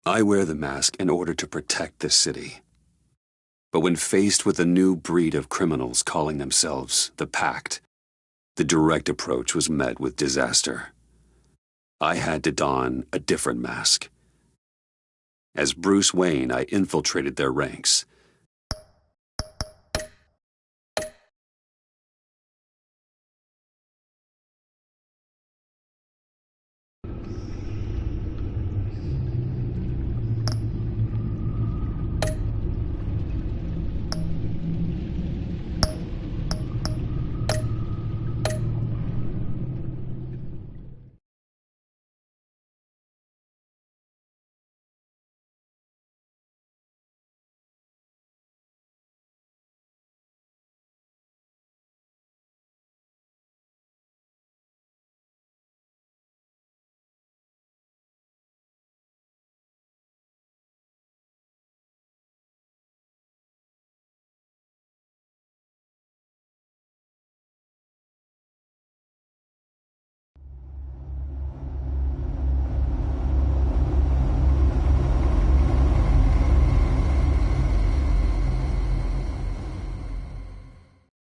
I wear the mask in order to protect this city. But when faced with a new breed of criminals calling themselves the Pact, the direct approach was met with disaster. I had to don a different mask. As Bruce Wayne, I infiltrated their ranks.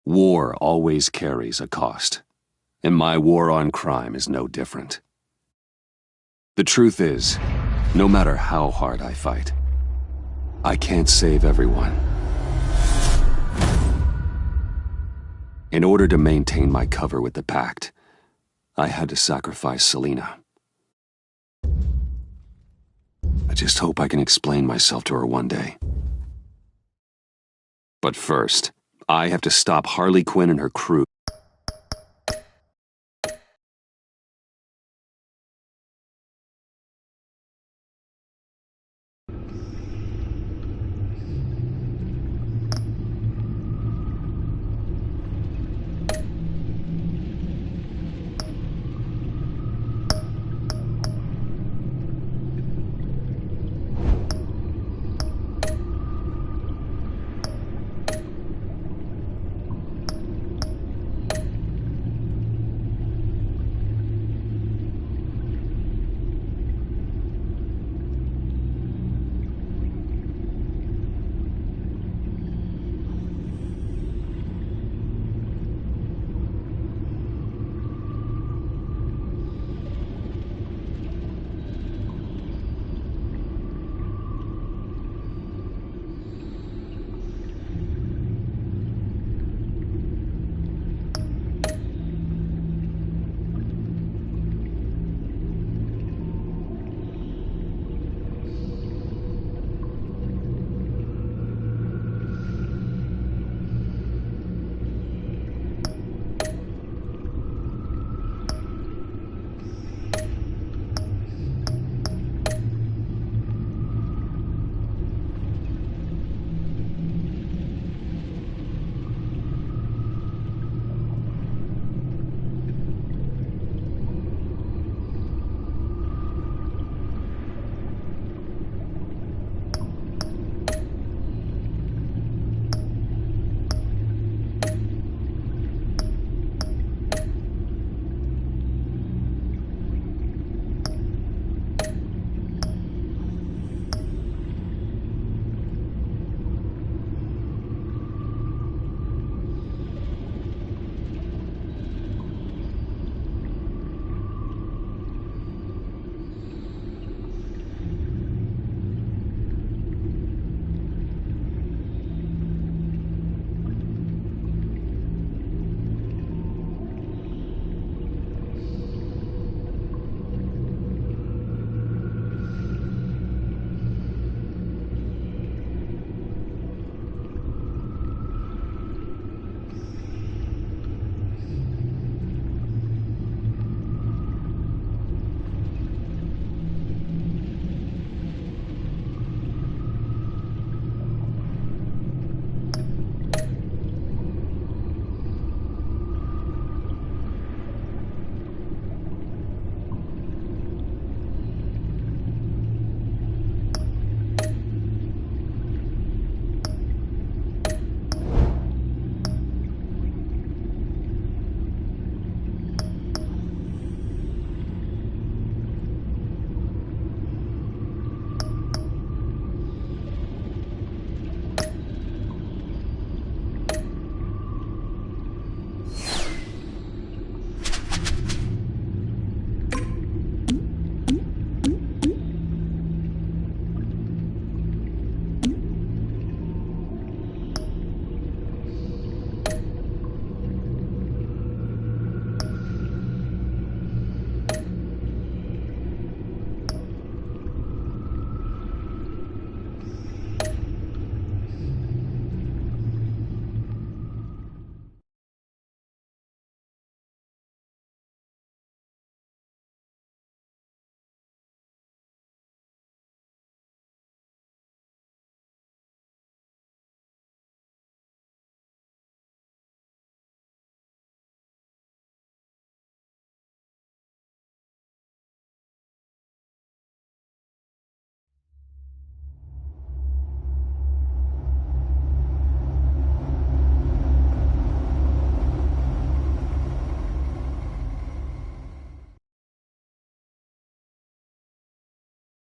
War always carries a cost, and my war on crime is no different. The truth is, no matter how hard I fight, I can't save everyone. In order to maintain my cover with the Pact, I had to sacrifice Selina. I just hope I can explain myself to her one day. But first, I have to stop Harley Quinn and her crew.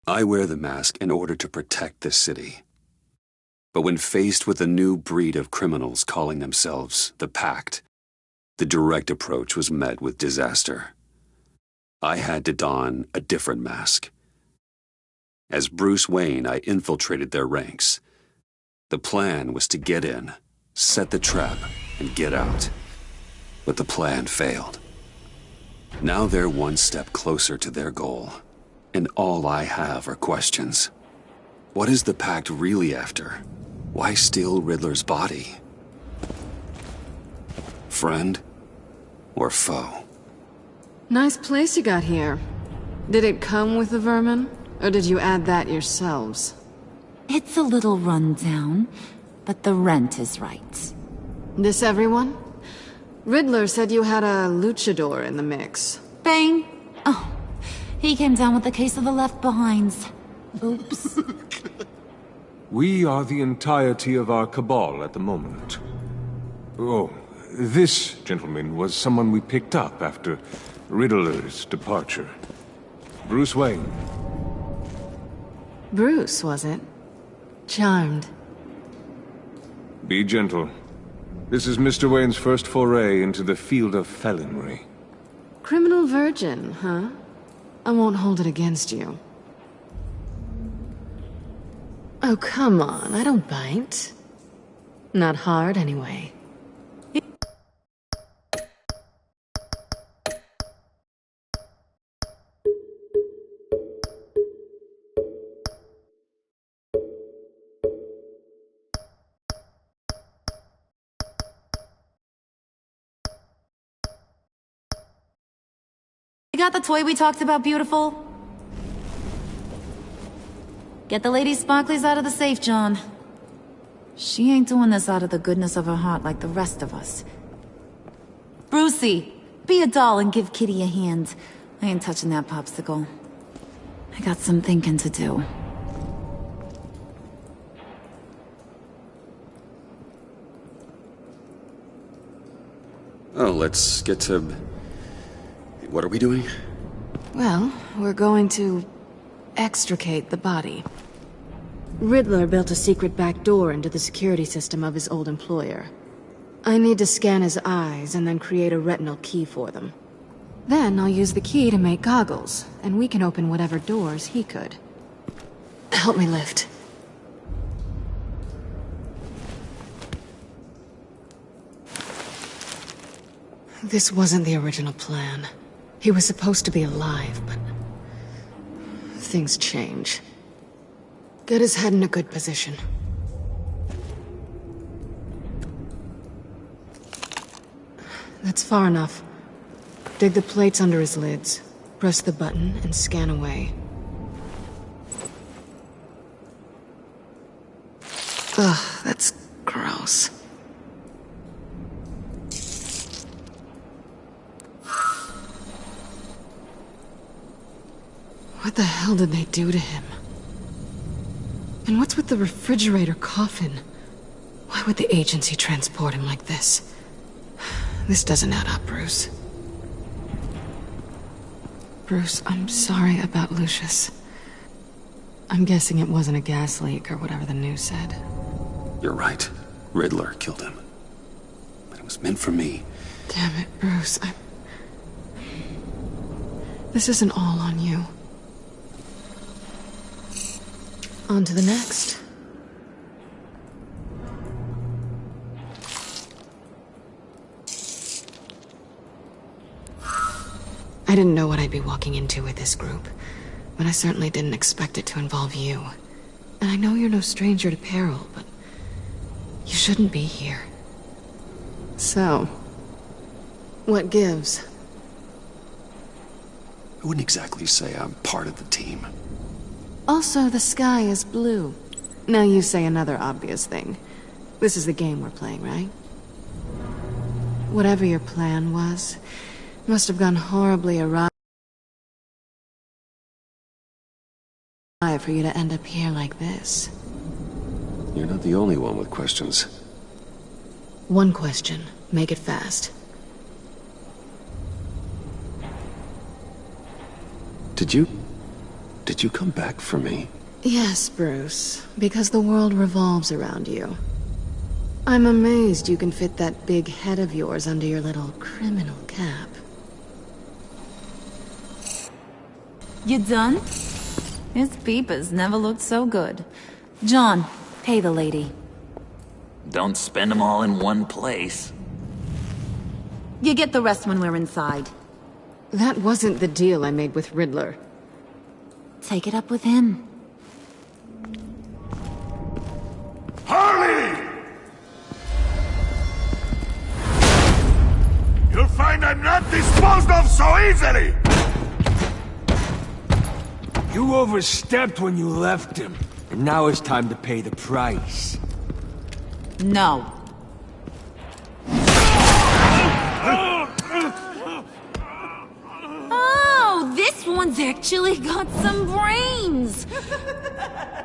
I wear the mask in order to protect this city. But when faced with a new breed of criminals calling themselves the Pact, the direct approach was met with disaster. I had to don a different mask. As Bruce Wayne, I infiltrated their ranks. The plan was to get in, set the trap, and get out. But the plan failed. Now they're one step closer to their goal, and all I have are questions. What is the Pact really after? Why steal Riddler's body? Friend or foe? Nice place you got here. Did it come with the vermin, or did you add that yourselves? It's a little run down, but the rent is right. This everyone? Riddler said you had a luchador in the mix. Bang! Oh, he came down with a case of the left behinds. Oops. We are the entirety of our cabal at the moment. Oh, this gentleman was someone we picked up after Riddler's departure. Bruce Wayne. Bruce, was it? Charmed. Be gentle. This is Mr. Wayne's first foray into the field of felonry. Criminal virgin, huh? I won't hold it against you. Oh, come on, I don't bite. Not hard, anyway. You got the toy we talked about, beautiful? Get the lady sparklies out of the safe, John. She ain't doing this out of the goodness of her heart like the rest of us. Brucey, be a doll and give Kitty a hand. I ain't touching that popsicle. I got some thinking to do. Oh, let's get to... What are we doing? Well, we're going to extricate the body. Riddler built a secret back door into the security system of his old employer. I need to scan his eyes and then create a retinal key for them. Then I'll use the key to make goggles, and we can open whatever doors he could. Help me lift. This wasn't the original plan. He was supposed to be alive, but... things change. Get his head in a good position. That's far enough. Dig the plates under his lids. Press the button and scan away. Ugh, that's gross. What the hell did they do to him? And what's with the refrigerator coffin? Why would the agency transport him like this? This doesn't add up, Bruce. Bruce, I'm sorry about Lucius. I'm guessing it wasn't a gas leak or whatever the news said. You're right. Riddler killed him. But it was meant for me. Damn it, Bruce. This isn't all on you. On to the next. I didn't know what I'd be walking into with this group, but I certainly didn't expect it to involve you. And I know you're no stranger to peril, but you shouldn't be here. So, what gives? I wouldn't exactly say I'm part of the team. Also, the sky is blue. Now you say another obvious thing. This is the game we're playing, right? Whatever your plan was, must have gone horribly awry for you to end up here like this. You're not the only one with questions. One question. Make it fast. Did you Did you come back for me? Yes, Bruce, because the world revolves around you. I'm amazed you can fit that big head of yours under your little criminal cap. You done? His peepers never looked so good. John, pay the lady. Don't spend them all in one place. You get the rest when we're inside. That wasn't the deal I made with Riddler. Take it up with him. Harley! You'll find I'm not disposed of so easily! You overstepped when you left him, and now it's time to pay the price. No. Oh, this one's actually got some brains!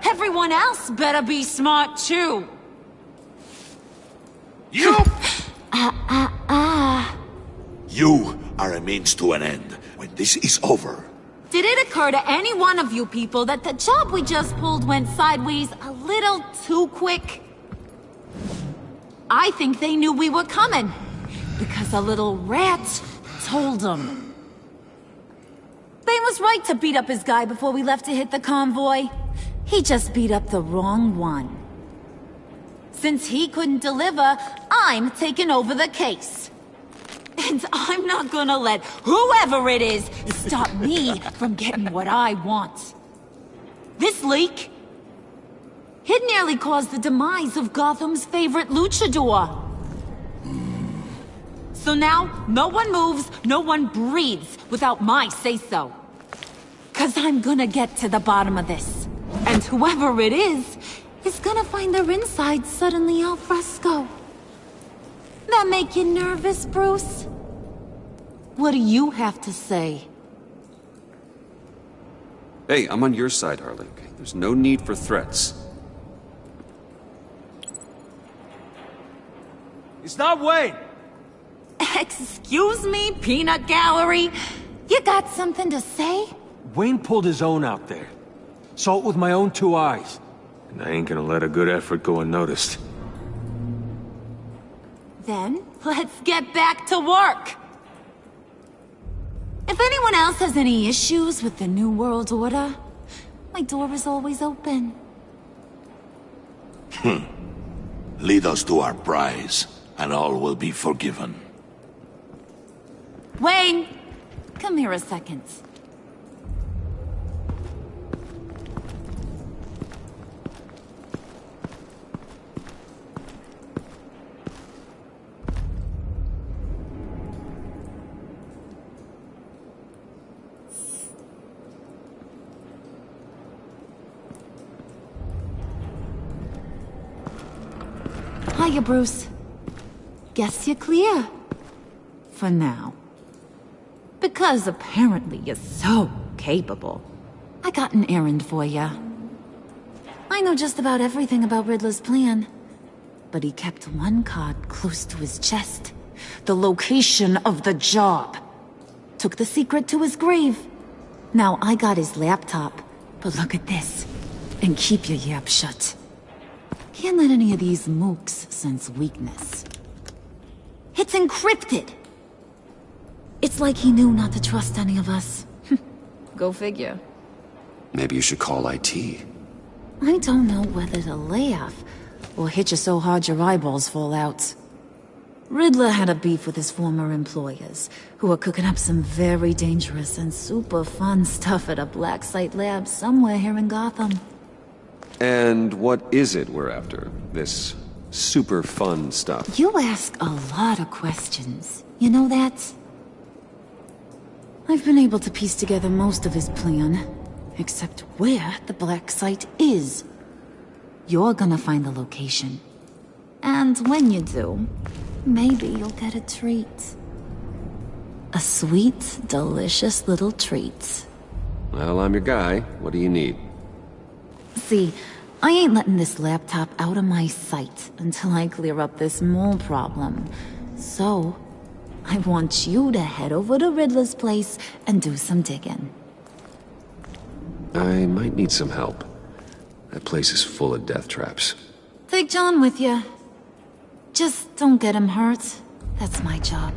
Everyone else better be smart too! You! You are a means to an end. When this is over, Did it occur to any one of you people that the job we just pulled went sideways a little too quick? I think they knew we were coming, because a little rat told them. They was right to beat up his guy before we left to hit the convoy. He just beat up the wrong one. Since he couldn't deliver, I'm taking over the case. And I'm not gonna let whoever it is stop me from getting what I want. This leak, it nearly caused the demise of Gotham's favorite luchador. So now, no one moves, no one breathes without my say-so. 'Cause I'm gonna get to the bottom of this. And whoever it is gonna find their insides suddenly al fresco. That make you nervous, Bruce? What do you have to say? Hey, I'm on your side, Harley. There's no need for threats. It's not Wayne! Excuse me, peanut gallery? You got something to say? Wayne pulled his own out there. Saw it with my own two eyes. And I ain't gonna let a good effort go unnoticed. Then, let's get back to work. If anyone else has any issues with the New World Order, my door is always open. lead us to our prize, and all will be forgiven. Wayne, come here a second. Hiya, Bruce. Guess you're clear. For now. Because apparently you're so capable. I got an errand for ya. I know just about everything about Riddler's plan. But he kept one card close to his chest. The location of the job. Took the secret to his grave. Now I got his laptop. But look at this. And keep your yap shut. Can't let any of these mooks sense weakness. It's encrypted! It's like he knew not to trust any of us. Go figure. Maybe you should call IT. I don't know whether to laugh or hit you so hard your eyeballs fall out. Riddler had a beef with his former employers, who were cooking up some very dangerous and super fun stuff at a black site lab somewhere here in Gotham. And what is it we're after? This super fun stuff? You ask a lot of questions. You know that? I've been able to piece together most of his plan, except where the black site is. You're gonna find the location. And when you do, maybe you'll get a treat. A sweet, delicious little treat. Well, I'm your guy. What do you need? See, I ain't letting this laptop out of my sight until I clear up this mole problem. So, I want you to head over to Riddler's place and do some digging. I might need some help. That place is full of death traps. Take John with you. Just don't get him hurt. That's my job.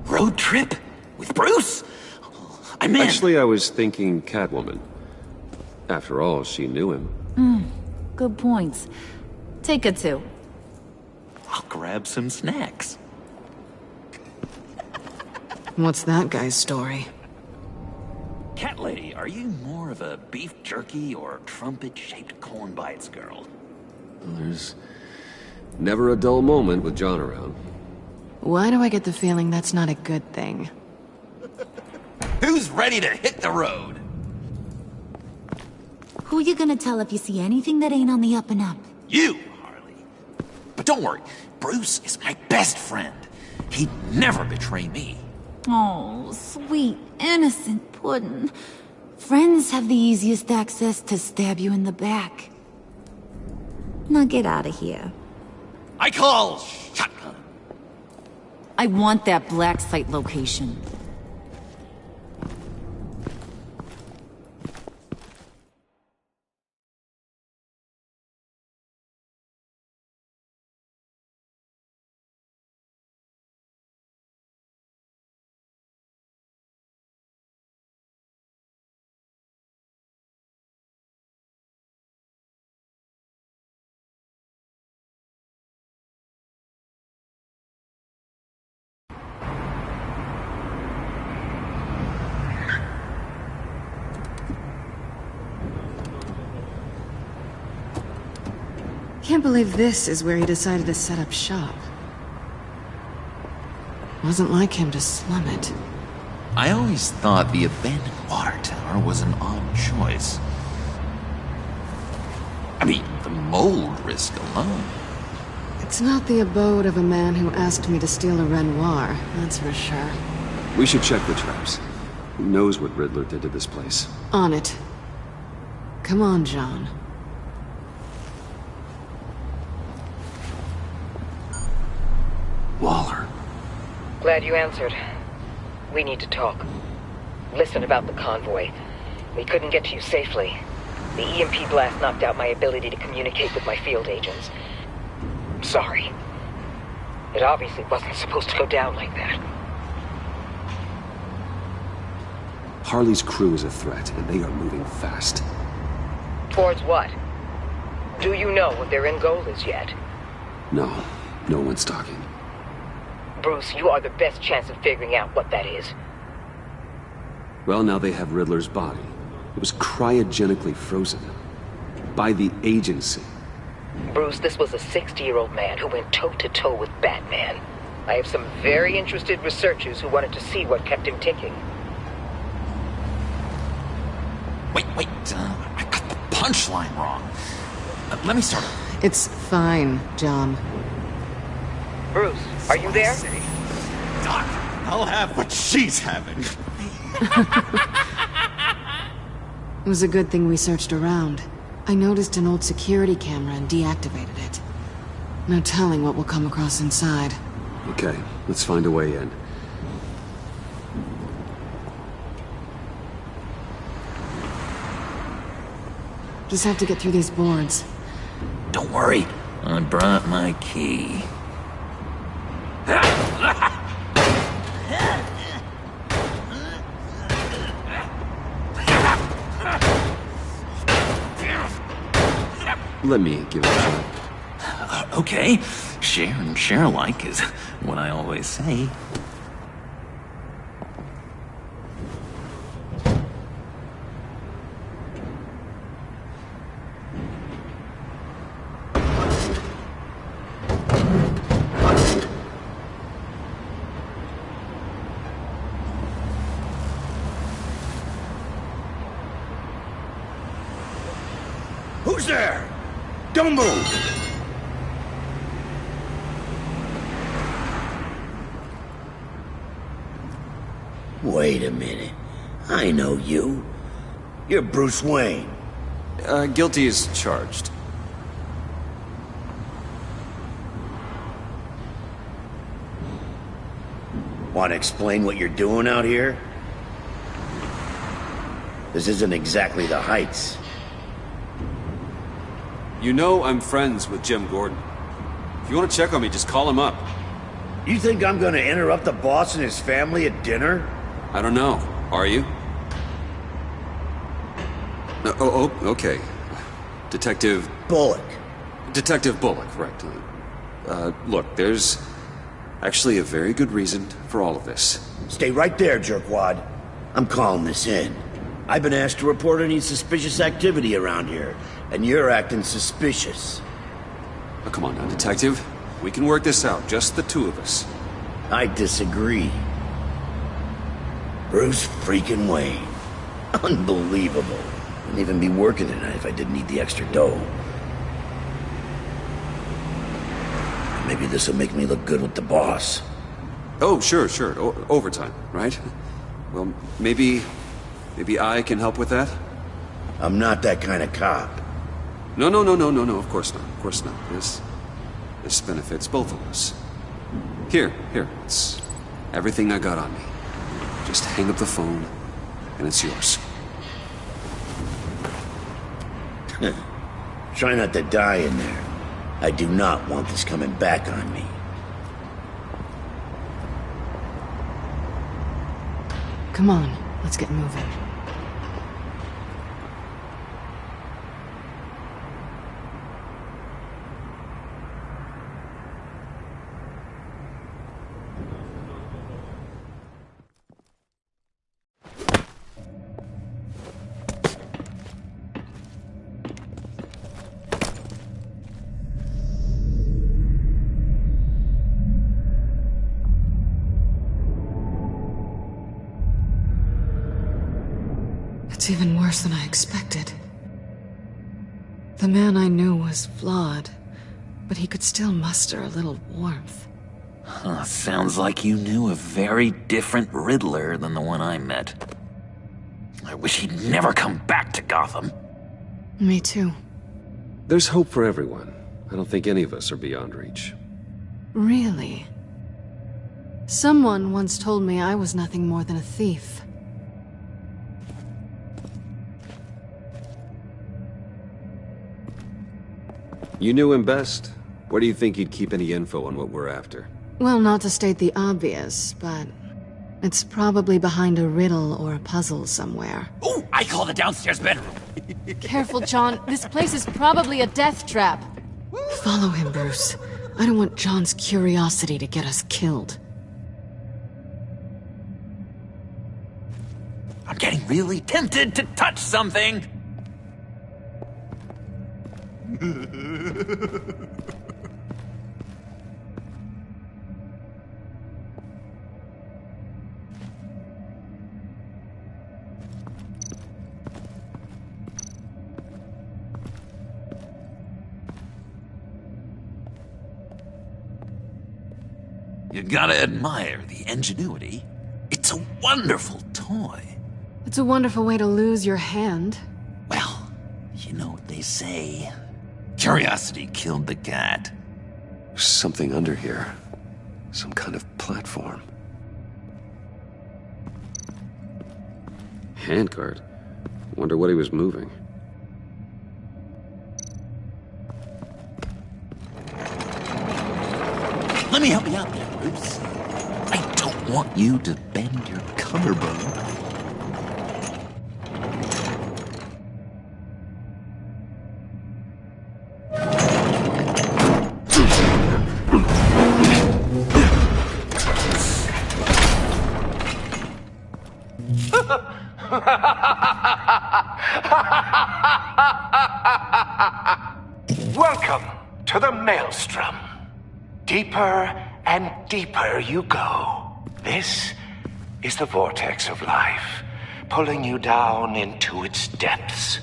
Road trip? With Bruce? I'm in. Actually, I was thinking Catwoman. After all, she knew him. Good points. Take her too. I'll grab some snacks. What's that guy's story? Cat lady, are you more of a beef jerky or trumpet-shaped corn bites girl? Well, there's never a dull moment with John around. Why do I get the feeling that's not a good thing? Who's ready to hit the road? Who you gonna tell if you see anything that ain't on the up and up? You, Harley. But don't worry, Bruce is my best friend. He'd never betray me. Oh, sweet, innocent Puddin'. Friends have the easiest access to stab you in the back. Now get out of here. I call shotgun. I want that black site location. Can't believe this is where he decided to set up shop. Wasn't like him to slum it. I always thought the abandoned water tower was an odd choice. I mean, the mold risk alone. It's not the abode of a man who asked me to steal a Renoir, that's for sure. We should check the traps. Who knows what Riddler did to this place? On it. Come on, John. Waller. Glad you answered. We need to talk. Listen about the convoy. We couldn't get to you safely. The EMP blast knocked out my ability to communicate with my field agents. Sorry. It obviously wasn't supposed to go down like that. Harley's crew is a threat, and they are moving fast. Towards what? Do you know what their end goal is yet? No, no one's talking. Bruce, you are the best chance of figuring out what that is. Well, now they have Riddler's body. It was cryogenically frozen. By the agency. Bruce, this was a 60-year-old man who went toe-to-toe with Batman. I have some very interested researchers who wanted to see what kept him ticking. Wait, I got the punchline wrong. Let me start over. It's fine, John. Bruce, are you there? Doc, I'll have what she's having. It was a good thing we searched around. I noticed an old security camera and deactivated it. No telling what we'll come across inside. Okay, let's find a way in. Just have to get through these boards. Don't worry, I brought my key. Let me give it a shot. Okay, share and share alike is what I always say. Who's there? Don't move! Wait a minute. I know you. You're Bruce Wayne. Guilty as charged. Want to explain what you're doing out here? This isn't exactly the Heights. You know I'm friends with Jim Gordon. If you want to check on me, just call him up. You think I'm gonna interrupt the boss and his family at dinner? I don't know. Are you? No, okay. Detective Bullock. Detective Bullock, right. Look, there's actually a very good reason for all of this. Stay right there, jerkwad. I'm calling this in. I've been asked to report any suspicious activity around here, and you're acting suspicious. Oh, come on now, Detective. We can work this out, just the two of us. I disagree. Bruce freaking Wayne. Unbelievable. Wouldn't even be working tonight if I didn't need the extra dough. Maybe this'll make me look good with the boss. Oh, sure. Overtime, right? Well, maybe I can help with that? I'm not that kind of cop. No, of course not. This benefits both of us. Here, it's everything I got on me. Just hang up the phone, and it's yours. Try not to die in there. I do not want this coming back on me. Come on, let's get moving. It's even worse than I expected. The man I knew was flawed, but he could still muster a little warmth. Huh, sounds like you knew a very different Riddler than the one I met. I wish he'd never come back to Gotham. Me too. There's hope for everyone. I don't think any of us are beyond reach. Really? Someone once told me I was nothing more than a thief. You knew him best. Where do you think he'd keep any info on what we're after? Well, not to state the obvious, but it's probably behind a riddle or a puzzle somewhere. Ooh, I call the downstairs bedroom. Careful, John. This place is probably a death trap. Follow him, Bruce. I don't want John's curiosity to get us killed. I'm getting really tempted to touch something. You gotta admire the ingenuity. It's a wonderful toy. It's a wonderful way to lose your hand. Well, you know what they say. Curiosity killed the cat. There's something under here. Some kind of platform. Handguard. Wonder what he was moving. Let me help you out there, Bruce. I don't want you to bend your collarbone. Welcome to the Maelstrom. Deeper and deeper you go. This is the vortex of life, pulling you down into its depths.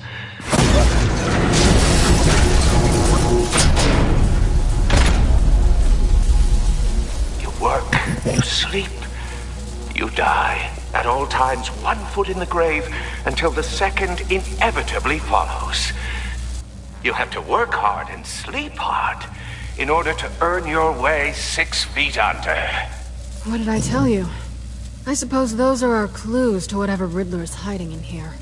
You work, you sleep, you die. At all times, 1 foot in the grave until the second inevitably follows. You have to work hard and sleep hard in order to earn your way 6 feet under. What did I tell you? I suppose those are our clues to whatever Riddler is hiding in here.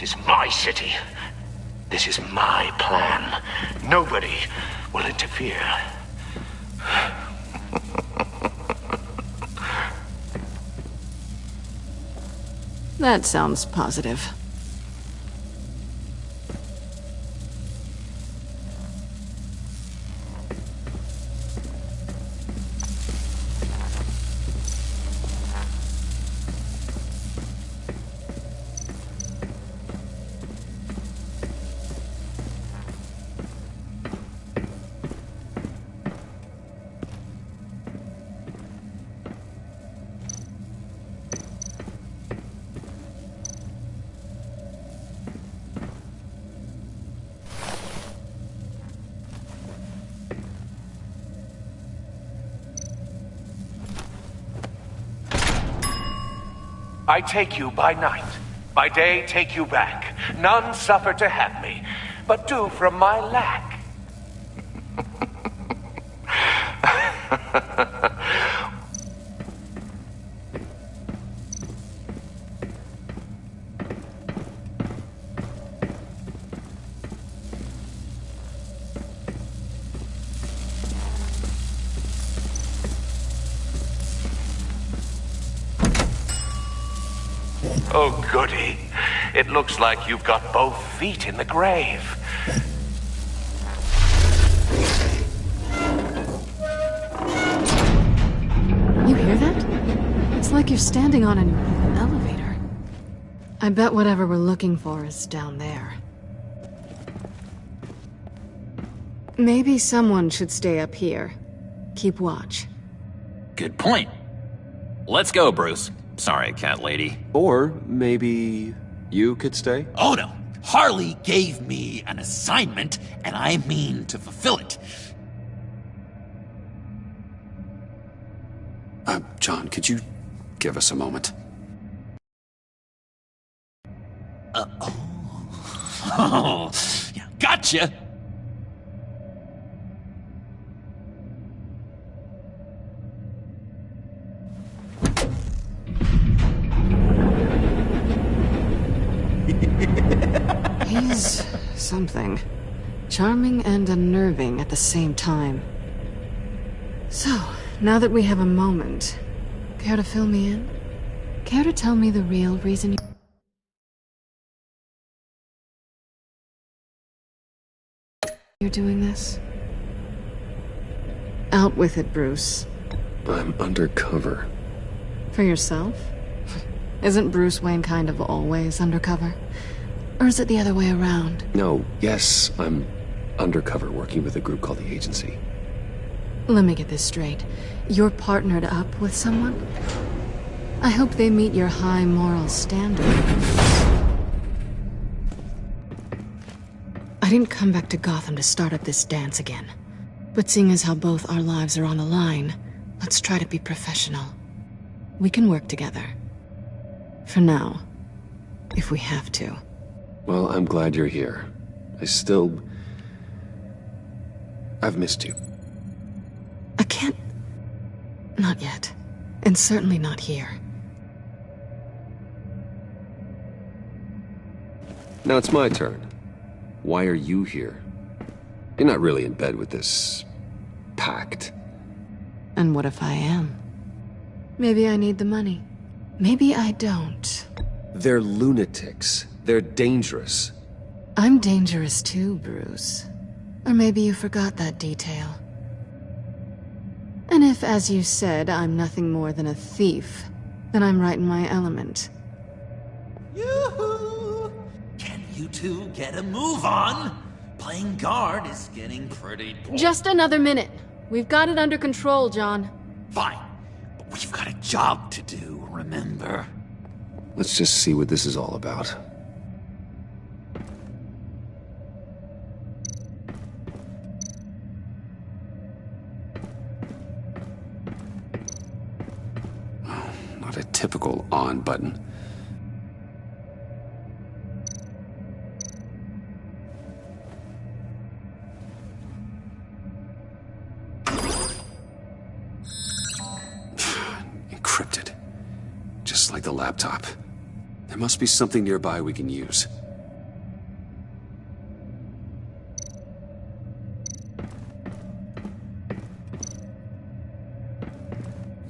is my city. This is my plan. Nobody will interfere. That sounds positive. I take you by night. By day, take you back. None suffer to have me, but do from my lack. Oh, goody. It looks like you've got both feet in the grave. You hear that? It's like you're standing on an elevator. I bet whatever we're looking for is down there. Maybe someone should stay up here. Keep watch. Good point. Let's go, Bruce. Sorry, cat lady. Or maybe you could stay? Oh no! Harley gave me an assignment, and I mean to fulfill it. John, could you give us a moment? Oh, yeah, gotcha! He's something. Charming and unnerving at the same time. So, now that we have a moment, care to fill me in? Care to tell me the real reason you're doing this? Out with it, Bruce. I'm undercover. For yourself? Isn't Bruce Wayne kind of always undercover? Or is it the other way around? No, yes, I'm undercover working with a group called the Agency. Let me get this straight. You're partnered up with someone? I hope they meet your high moral standard. I didn't come back to Gotham to start up this dance again. But seeing as how both our lives are on the line, let's try to be professional. We can work together. For now. If we have to. Well, I'm glad you're here. I've missed you. I can't... Not yet. And certainly not here. Now it's my turn. Why are you here? You're not really in bed with this... pact. And what if I am? Maybe I need the money. Maybe I don't. They're lunatics. They're dangerous. I'm dangerous too, Bruce. Or maybe you forgot that detail. And if, as you said, I'm nothing more than a thief, then I'm right in my element. Yoo-hoo! Can you two get a move on? Playing guard is getting pretty boring. Just another minute. We've got it under control, John. Fine, but we've got a job to do, remember? Let's just see what this is all about. Oh, not a typical on button. Encrypted. Just like the laptop. There must be something nearby we can use.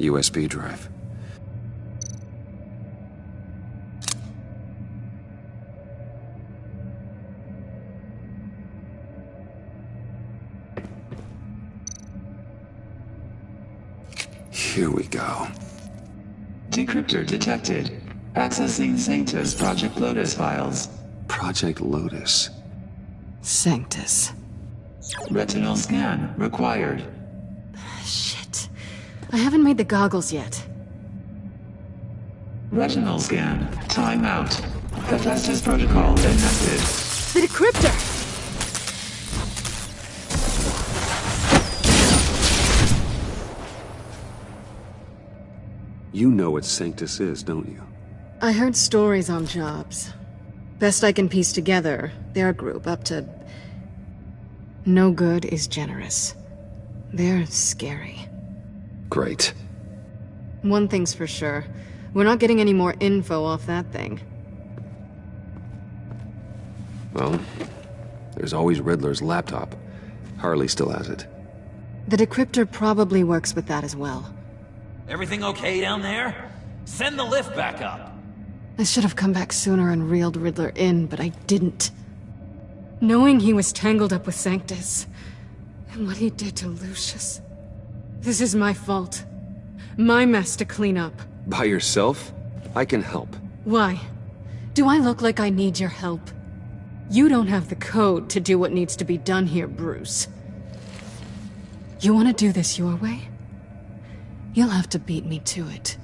USB drive. Here we go. Decryptor detected. Accessing Sanctus Project Lotus files. Project Lotus. Sanctus. Retinal scan required. Shit. I haven't made the goggles yet. Retinal scan. Timeout. Hephaestus protocol enacted. The decryptor! You know what Sanctus is, don't you? I heard stories on jobs. Best I can piece together, their group up to... No good is generous. They're scary. Great. One thing's for sure. We're not getting any more info off that thing. Well, there's always Riddler's laptop. Harley still has it. The decryptor probably works with that as well. Everything okay down there? Send the lift back up. I should have come back sooner and reeled Riddler in, but I didn't. Knowing he was tangled up with Sanctus, and what he did to Lucius. This is my fault. My mess to clean up. By yourself? I can help. Why? Do I look like I need your help? You don't have the code to do what needs to be done here, Bruce. You want to do this your way? You'll have to beat me to it.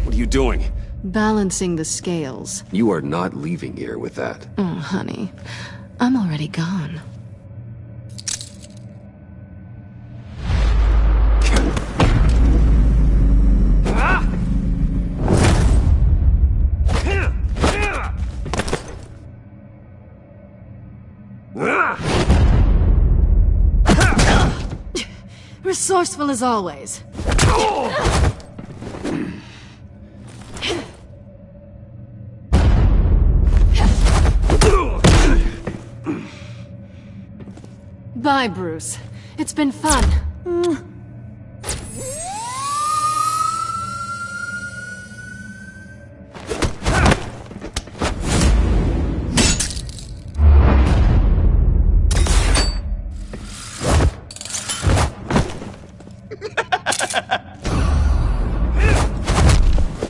What are you doing? Balancing the scales. You are not leaving here with that. Oh, honey. I'm already gone. Resourceful as always. Bye, Bruce. It's been fun.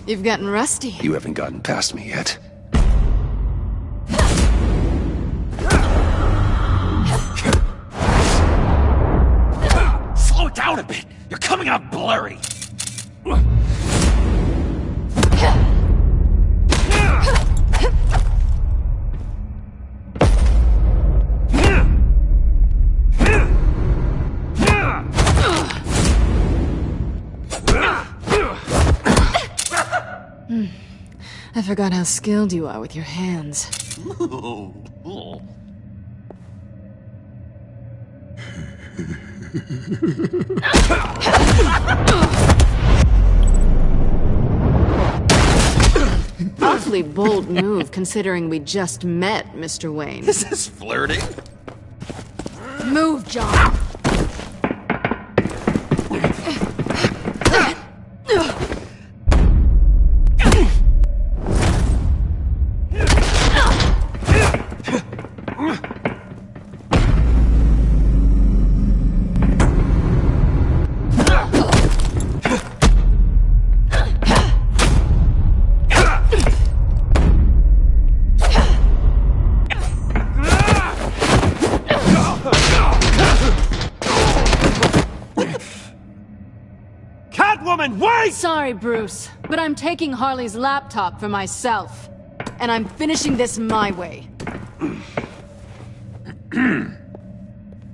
You've gotten rusty. You haven't gotten past me yet. Slow it down a bit. You're coming out blurry. I forgot how skilled you are with your hands. Awfully bold move, considering we just met, Mr. Wayne. Is this flirting? Move, John! Sorry, Bruce, but I'm taking Harley's laptop for myself. And I'm finishing this my way.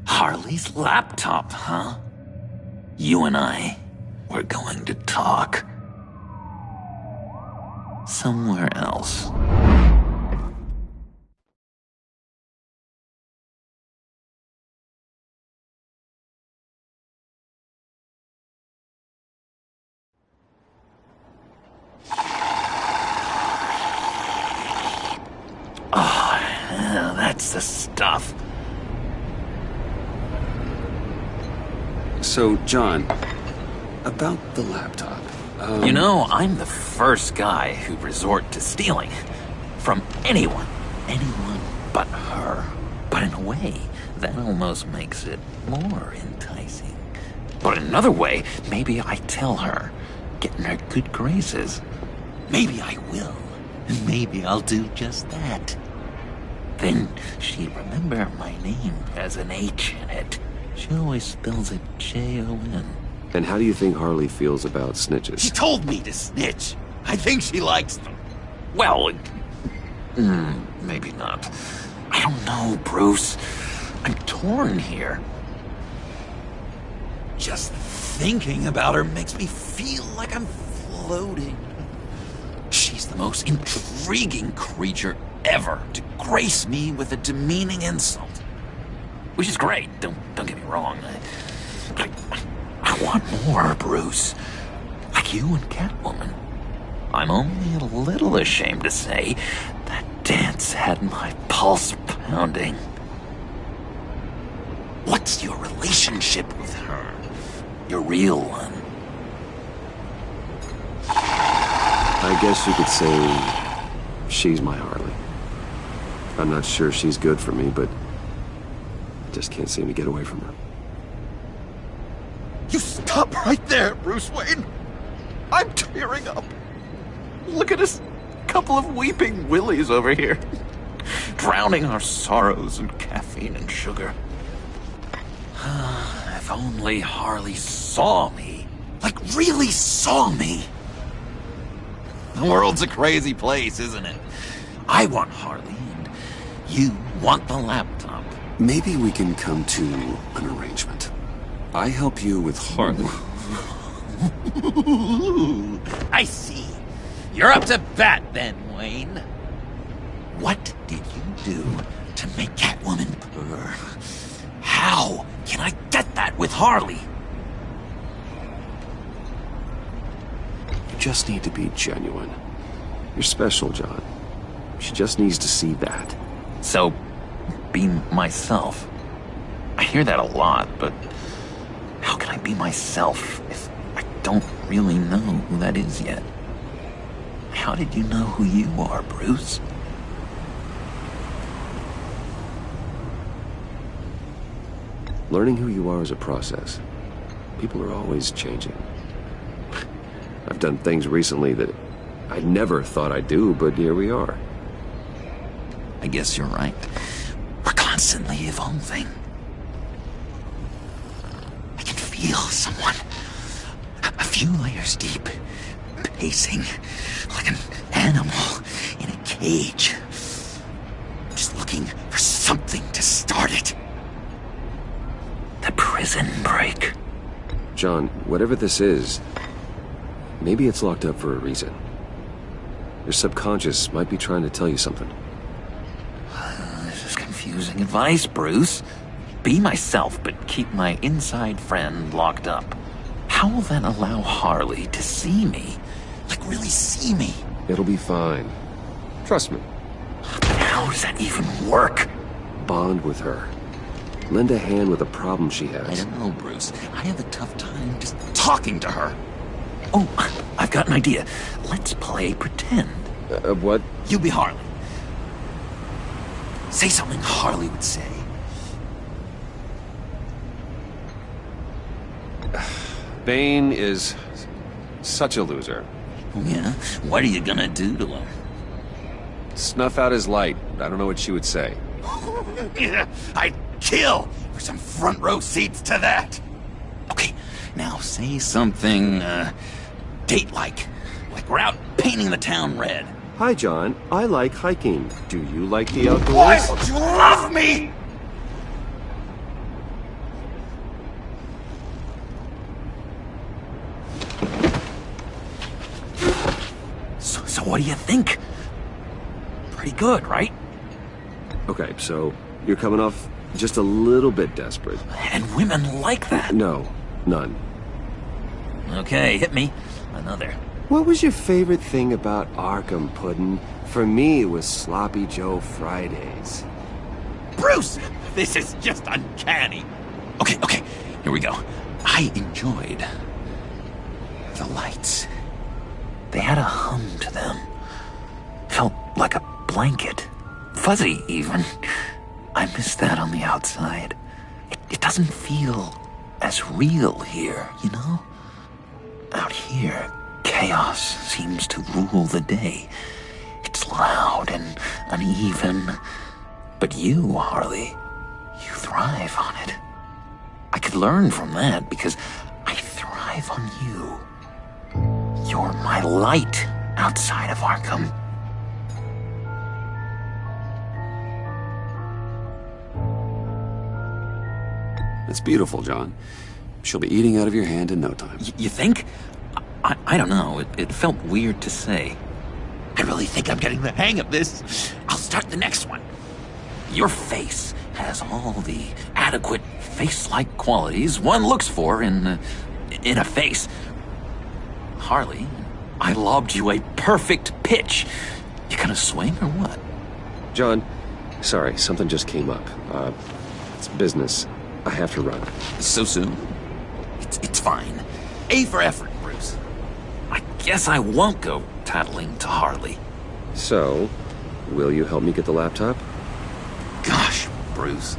Harley's laptop, huh? You and I, we're going to talk. Somewhere else. That's the stuff. So, John, about the laptop. You know, I'm the first guy who'd resort to stealing. From anyone. Anyone but her. But in a way, that almost makes it more enticing. But in another way, maybe I tell her, get in her good graces. Maybe I will. And maybe I'll do just that. Then she'd remember my name has an H in it. She always spells it Jon. And how do you think Harley feels about snitches? She told me to snitch. I think she likes them. Well, maybe not. I don't know, Bruce. I'm torn here. Just thinking about her makes me feel like I'm floating. She's the most intriguing creature ever to grace me with a demeaning insult. Which is great, don't get me wrong. I want more, Bruce. Like you and Catwoman. I'm only a little ashamed to say that dance had my pulse pounding. What's your relationship with her? Your real one. I guess you could say she's my Harley. I'm not sure she's good for me, but I just can't seem to get away from her. You stop right there, Bruce Wayne. I'm tearing up. Look at us, couple of weeping willies over here. Drowning our sorrows in caffeine and sugar. If only Harley saw me. Like, really saw me. The world's a crazy place, isn't it? I want Harley, and you want the laptop. Maybe we can come to an arrangement. I help you with Harley. I see. You're up to bat then, Wayne. What did you do to make Catwoman purr? How can I get that with Harley? You just need to be genuine. You're special, John. She just needs to see that. So, be myself. I hear that a lot, but how can I be myself if I don't really know who that is yet? How did you know who you are, Bruce? Learning who you are is a process. People are always changing. I've done things recently that I never thought I'd do, but here we are. I guess you're right. We're constantly evolving. I can feel someone a few layers deep, pacing like an animal in a cage. Just looking for something to start it. The prison break. John, whatever this is, maybe it's locked up for a reason. Your subconscious might be trying to tell you something. This is confusing advice, Bruce. Be myself, but keep my inside friend locked up. How will that allow Harley to see me? Like, really see me? It'll be fine. Trust me. But how does that even work? Bond with her. Lend a hand with a problem she has. I don't know, Bruce. I have a tough time just talking to her. Oh, I've got an idea. Let's play pretend. What? You be Harley. Say something Harley would say. Bane is such a loser. Yeah? What are you gonna do to him? Snuff out his light. I don't know what she would say. I'd kill for some front row seats to that. Okay, now say something, date-like. Like we're out painting the town red. Hi, John. I like hiking. Do you like the outdoors? Why would you love me? So what do you think? Pretty good, right? Okay, so you're coming off just a little bit desperate. And women like that. No, none. Okay, hit me. Another. What was your favorite thing about Arkham, Puddin'? For me, it was Sloppy Joe Fridays. Bruce! This is just uncanny. Okay, here we go. I enjoyed the lights. They had a hum to them. Felt like a blanket. Fuzzy, even. I miss that on the outside. It doesn't feel as real here, you know? Out here, chaos seems to rule the day. It's loud and uneven. But you, Harley, you thrive on it. I could learn from that because I thrive on you. You're my light outside of Arkham. It's beautiful, John. She'll be eating out of your hand in no time. You think? I don't know. It felt weird to say. I really think I'm getting the hang of this. I'll start the next one. Your face has all the adequate face-like qualities one looks for in a face. Harley, I lobbed you a perfect pitch. You gonna swing or what? John, sorry, something just came up. It's business. I have to run. So soon? It's fine. A for effort, Bruce. I guess I won't go tattling to Harley. So, will you help me get the laptop? Gosh, Bruce.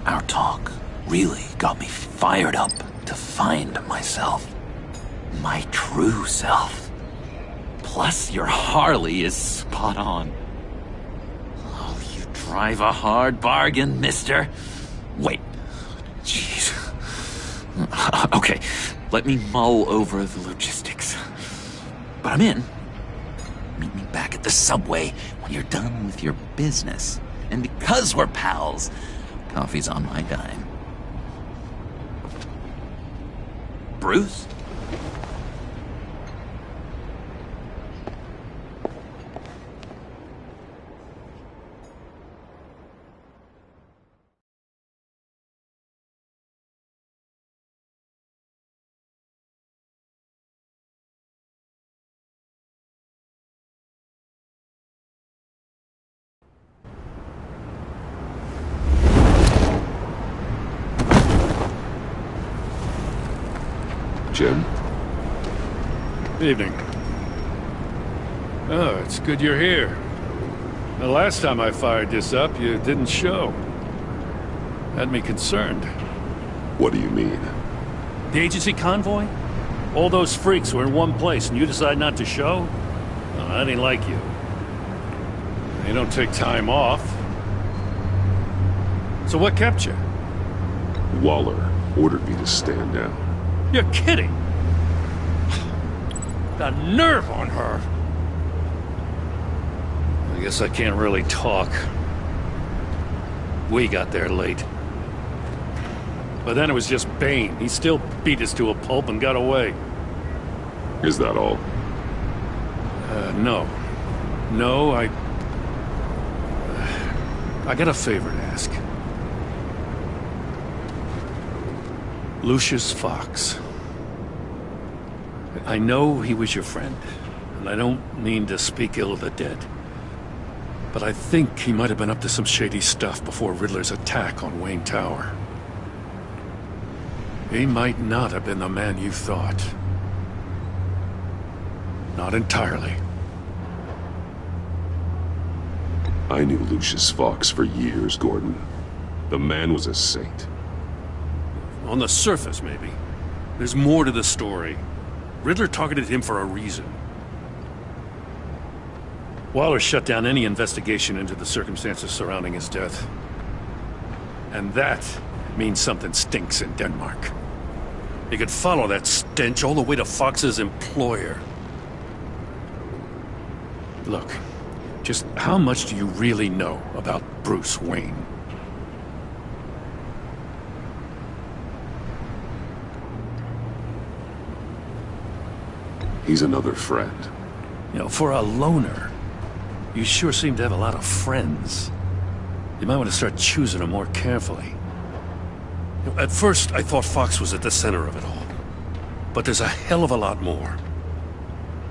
Our talk really got me fired up to find myself. My true self. Plus, your Harley is spot on. Oh, you drive a hard bargain, mister. Wait. Jeez. Okay, let me mull over the logistics. But I'm in. Meet me back at the subway when you're done with your business. And because we're pals, coffee's on my dime. Bruce? Jim? Evening. Oh, it's good you're here. The last time I fired this up, you didn't show. Had me concerned. What do you mean? The agency convoy? All those freaks were in one place and you decide not to show? No, I didn't like you. You don't take time off. So what kept you? Waller ordered me to stand down. You're kidding! The nerve on her! I guess I can't really talk. We got there late. But then it was just Bane. He still beat us to a pulp and got away. Is that all? No. No, I got a favor to ask. Lucius Fox. I know he was your friend, and I don't mean to speak ill of the dead. But I think he might have been up to some shady stuff before Riddler's attack on Wayne Tower. He might not have been the man you thought. Not entirely. I knew Lucius Fox for years, Gordon. The man was a saint. On the surface, maybe. There's more to the story. Riddler targeted him for a reason. Waller shut down any investigation into the circumstances surrounding his death. And that means something stinks in Denmark. You could follow that stench all the way to Fox's employer. Look, just how much do you really know about Bruce Wayne? He's another friend. You know, for a loner, you sure seem to have a lot of friends. You might want to start choosing them more carefully. You know, at first, I thought Fox was at the center of it all. But there's a hell of a lot more.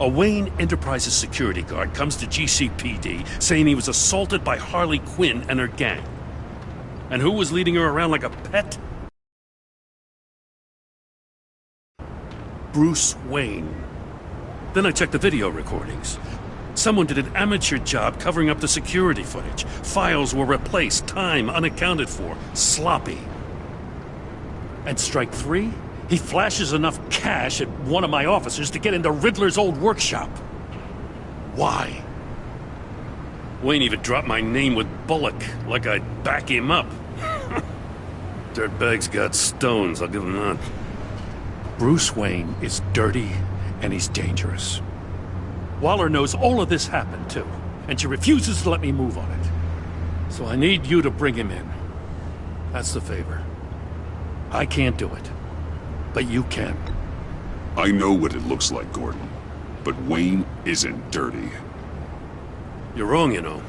A Wayne Enterprises security guard comes to GCPD saying he was assaulted by Harley Quinn and her gang. And who was leading her around like a pet? Bruce Wayne. Then I checked the video recordings. Someone did an amateur job covering up the security footage. Files were replaced, time unaccounted for, sloppy. And strike three? He flashes enough cash at one of my officers to get into Riddler's old workshop. Why? Wayne even dropped my name with Bullock, like I'd back him up. Dirtbag's got stones, I'll give him that. Bruce Wayne is dirty and he's dangerous. Waller knows all of this happened, too, and she refuses to let me move on it. So I need you to bring him in. That's the favor. I can't do it, but you can. I know what it looks like, Gordon, but Wayne isn't dirty. You're wrong, you know.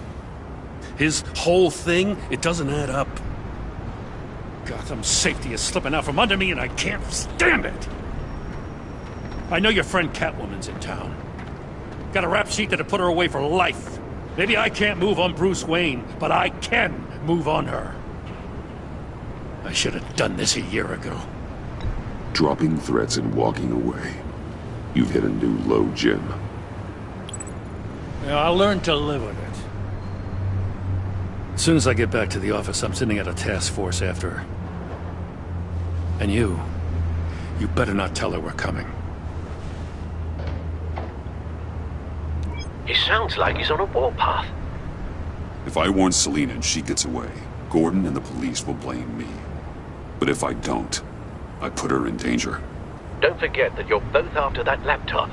His whole thing, it doesn't add up. Gotham's safety is slipping out from under me and I can't stand it! I know your friend Catwoman's in town. Got a rap sheet that'll put her away for life. Maybe I can't move on Bruce Wayne, but I can move on her. I should have done this a year ago. Dropping threats and walking away. You've hit a new low, Jim. Yeah, I'll learn to live with it. As soon as I get back to the office, I'm sending out a task force after her. And you better not tell her we're coming. He sounds like he's on a warpath. If I warn Selina and she gets away, Gordon and the police will blame me. But if I don't, I put her in danger. Don't forget that you're both after that laptop.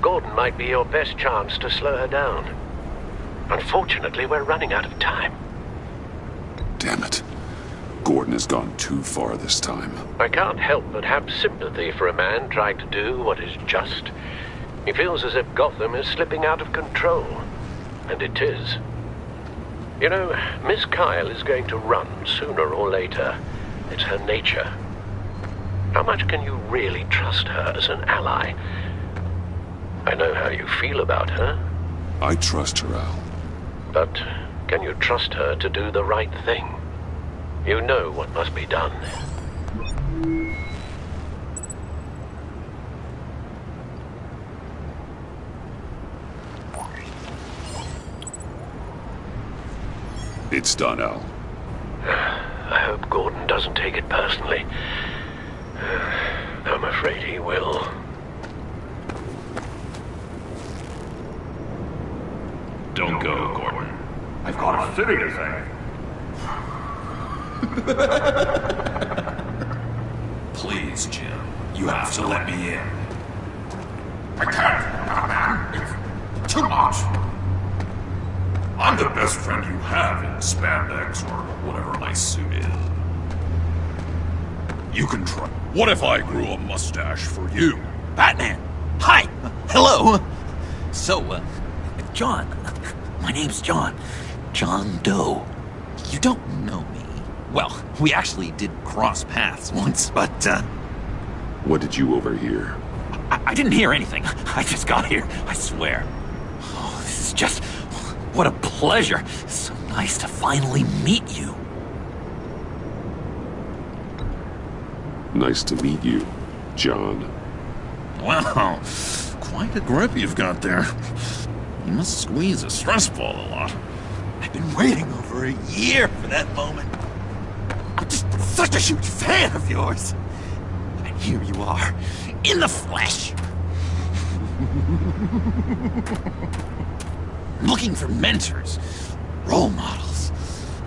Gordon might be your best chance to slow her down. Unfortunately, we're running out of time. Damn it. Gordon has gone too far this time. I can't help but have sympathy for a man trying to do what is just. He feels as if Gotham is slipping out of control. And it is. You know, Miss Kyle is going to run sooner or later. It's her nature. How much can you really trust her as an ally? I know how you feel about her. I trust her, Al. But can you trust her to do the right thing? You know what must be done. It's done, Al. I hope Gordon doesn't take it personally. I'm afraid he will. Don't go, Gordon. I've got a city to save. Please, Jim. You have to let me in. I can't, man. It's too much. I'm the best friend you have in spandex or whatever my suit is. You can try. What if I grew a mustache for you? Batman! Hi! Hello! So, John. My name's John. John Doe. You don't know me. Well, we actually did cross paths once, but, What did you overhear? I didn't hear anything. I just got here, I swear. Oh, this is just... What a pleasure. So nice to finally meet you. Nice to meet you, John. Wow, quite a grip you've got there. You must squeeze a stress ball a lot. I've been waiting over a year for that moment. I'm just such a huge fan of yours. And here you are, in the flesh. Looking for mentors, role models.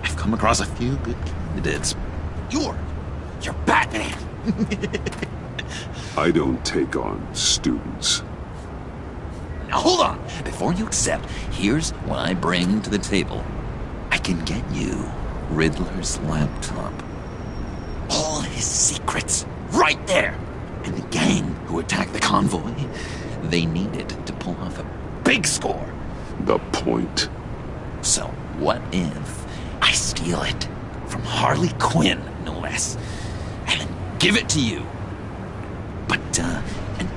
I've come across a few good candidates. You're Batman. I don't take on students. Now hold on. Before you accept, here's what I bring to the table. I can get you Riddler's laptop. All his secrets, right there. And the gang who attacked the convoy, they needed to pull off a big score. The point. So what if I steal it from Harley Quinn, no less, and then give it to you? But, and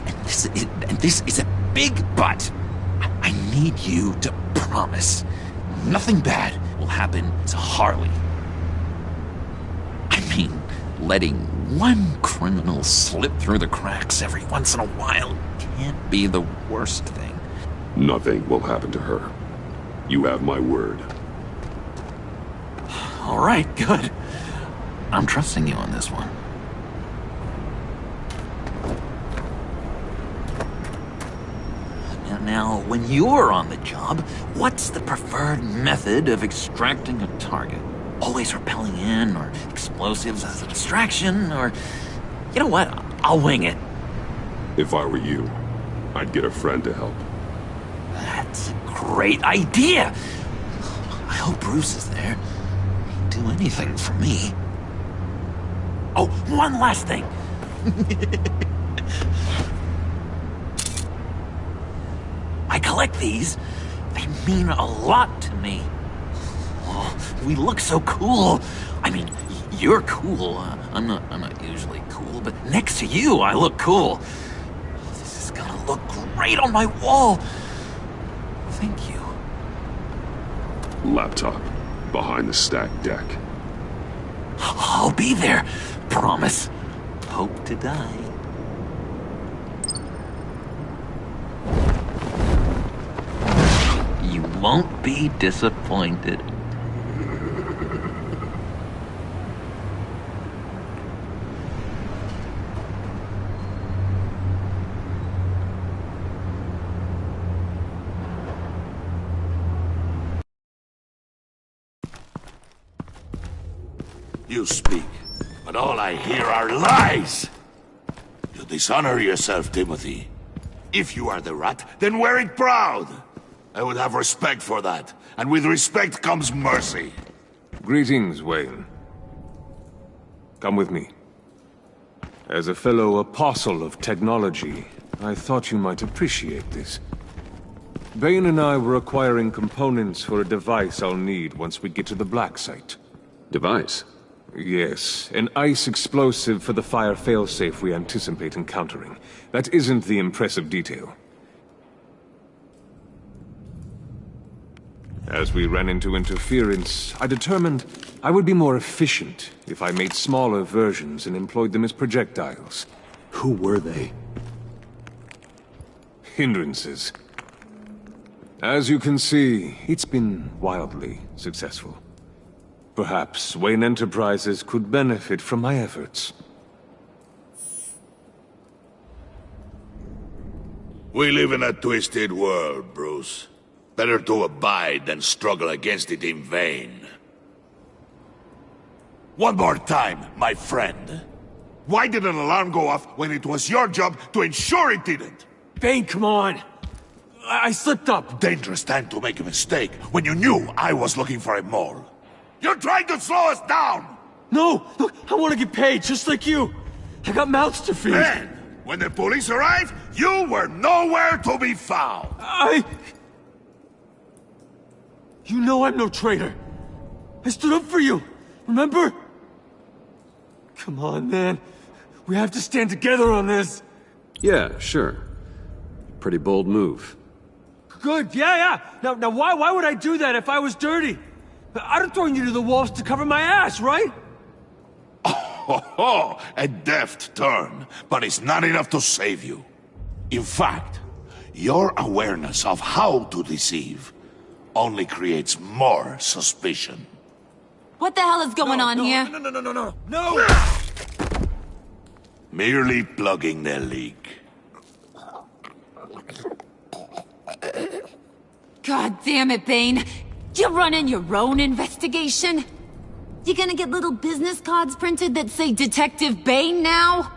this is a big but. I need you to promise nothing bad will happen to Harley. mean, letting one criminal slip through the cracks every once in a while can't be the worst thing. Nothing will happen to her. You have my word. All right, good. I'm trusting you on this one. Now, when you're on the job, what's the preferred method of extracting a target? Always rappelling in, or explosives as a distraction, or... You know what? I'll wing it. If I were you, I'd get a friend to help. That's a great idea! I hope Bruce is there. He'd do anything for me. Oh, one last thing! I collect these. They mean a lot to me. Oh, we look so cool. I mean, you're cool. I'm not usually cool, but next to you, I look cool. This is gonna look great on my wall. Thank you. Laptop. Behind the stacked deck. I'll be there. Promise. Hope to die. You won't be disappointed. You speak, but all I hear are lies! You dishonor yourself, Timothy. If you are the rat, then wear it proud! I would have respect for that, and with respect comes mercy. Greetings, Wayne. Come with me. As a fellow apostle of technology, I thought you might appreciate this. Bane and I were acquiring components for a device I'll need once we get to the Black Site. Device? Yes, an ice explosive for the fire failsafe we anticipate encountering. That isn't the impressive detail. As we ran into interference, I determined I would be more efficient if I made smaller versions and employed them as projectiles. Who were they? Hindrances. As you can see, it's been wildly successful. Perhaps Wayne Enterprises could benefit from my efforts. We live in a twisted world, Bruce. Better to abide than struggle against it in vain. One more time, my friend. Why did an alarm go off when it was your job to ensure it didn't? Bane, come on! I slipped up! Dangerous time to make a mistake when you knew I was looking for a mole. You're trying to slow us down! No! Look, I want to get paid, just like you! I got mouths to feed! Then, when the police arrived, you were nowhere to be found! You know I'm no traitor! I stood up for you, remember? Come on, man. We have to stand together on this! Yeah, sure. Pretty bold move. Good, yeah. Now why would I do that if I was dirty? I'd have thrown you to the wolves to cover my ass, right? Oh, a deft turn, but it's not enough to save you. In fact, your awareness of how to deceive only creates more suspicion. What the hell is going on here? No! Merely plugging the leak. God damn it, Bane. You running your own investigation? You gonna get little business cards printed that say Detective Bane now?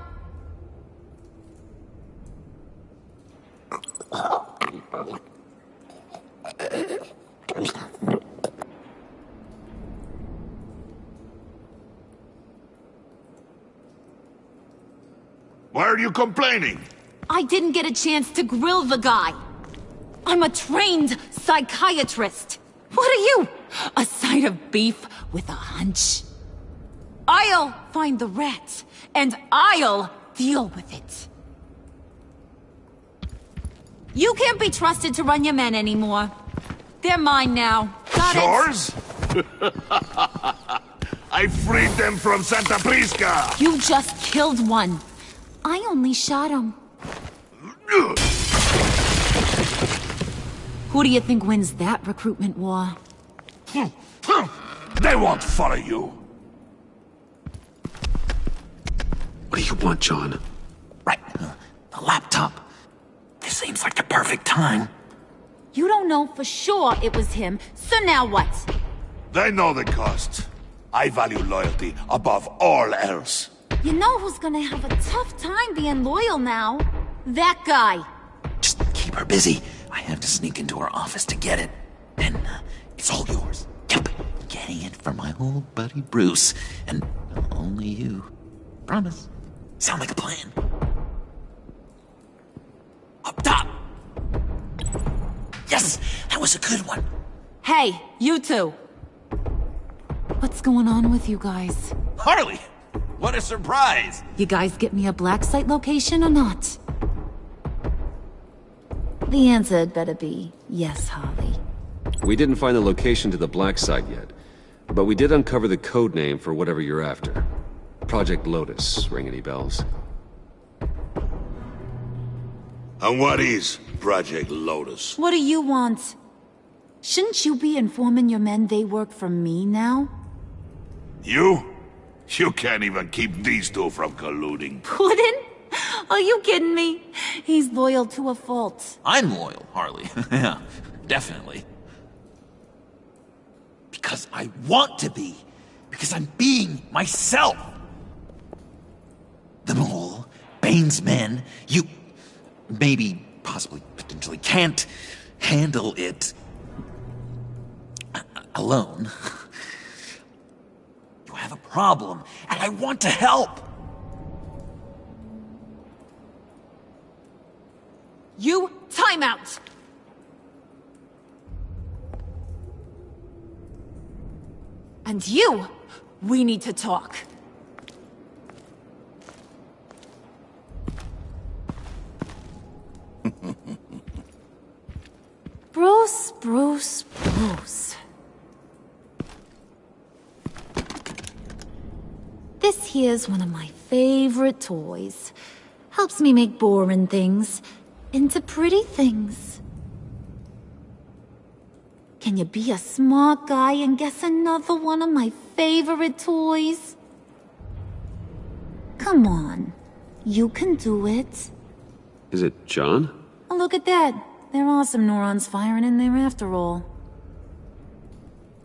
Why are you complaining? I didn't get a chance to grill the guy. I'm a trained psychiatrist. What are you? A side of beef with a hunch? I'll find the rat, and I'll deal with it. You can't be trusted to run your men anymore. They're mine now. Got it? Yours? I freed them from Santa Prisca! You just killed one. I only shot him. Who do you think wins that recruitment war? They won't follow you. What do you want, John? Right. The laptop. This seems like the perfect time. You don't know for sure it was him, so now what? They know the cost. I value loyalty above all else. You know who's gonna have a tough time being loyal now? That guy. Just keep her busy. I have to sneak into her office to get it. Then, it's all yours. Yep. Getting it for my old buddy Bruce. And only you. Promise. Sound like a plan. Up top! Yes! That was a good one. Hey, you two. What's going on with you guys? Harley! What a surprise! You guys get me a black site location or not? The answer had better be yes, Harley. We didn't find the location to the black site yet, but we did uncover the code name for whatever you're after. Project Lotus. Ring any bells? And what is Project Lotus? What do you want? Shouldn't you be informing your men they work for me now? You? You can't even keep these two from colluding. Puddin'? Are you kidding me? He's loyal to a fault. I'm loyal, Harley. Yeah, definitely. Because I want to be. Because I'm being myself. The Mole, Bane's men, you... maybe, possibly, potentially can't handle it... alone. You have a problem, and I want to help. You, time out! And you, we need to talk. Bruce. This here's one of my favorite toys. Helps me make boring things into pretty things. Can you be a smart guy and guess another one of my favorite toys? Come on. You can do it. Is it John? Oh, look at that. There are some neurons firing in there after all.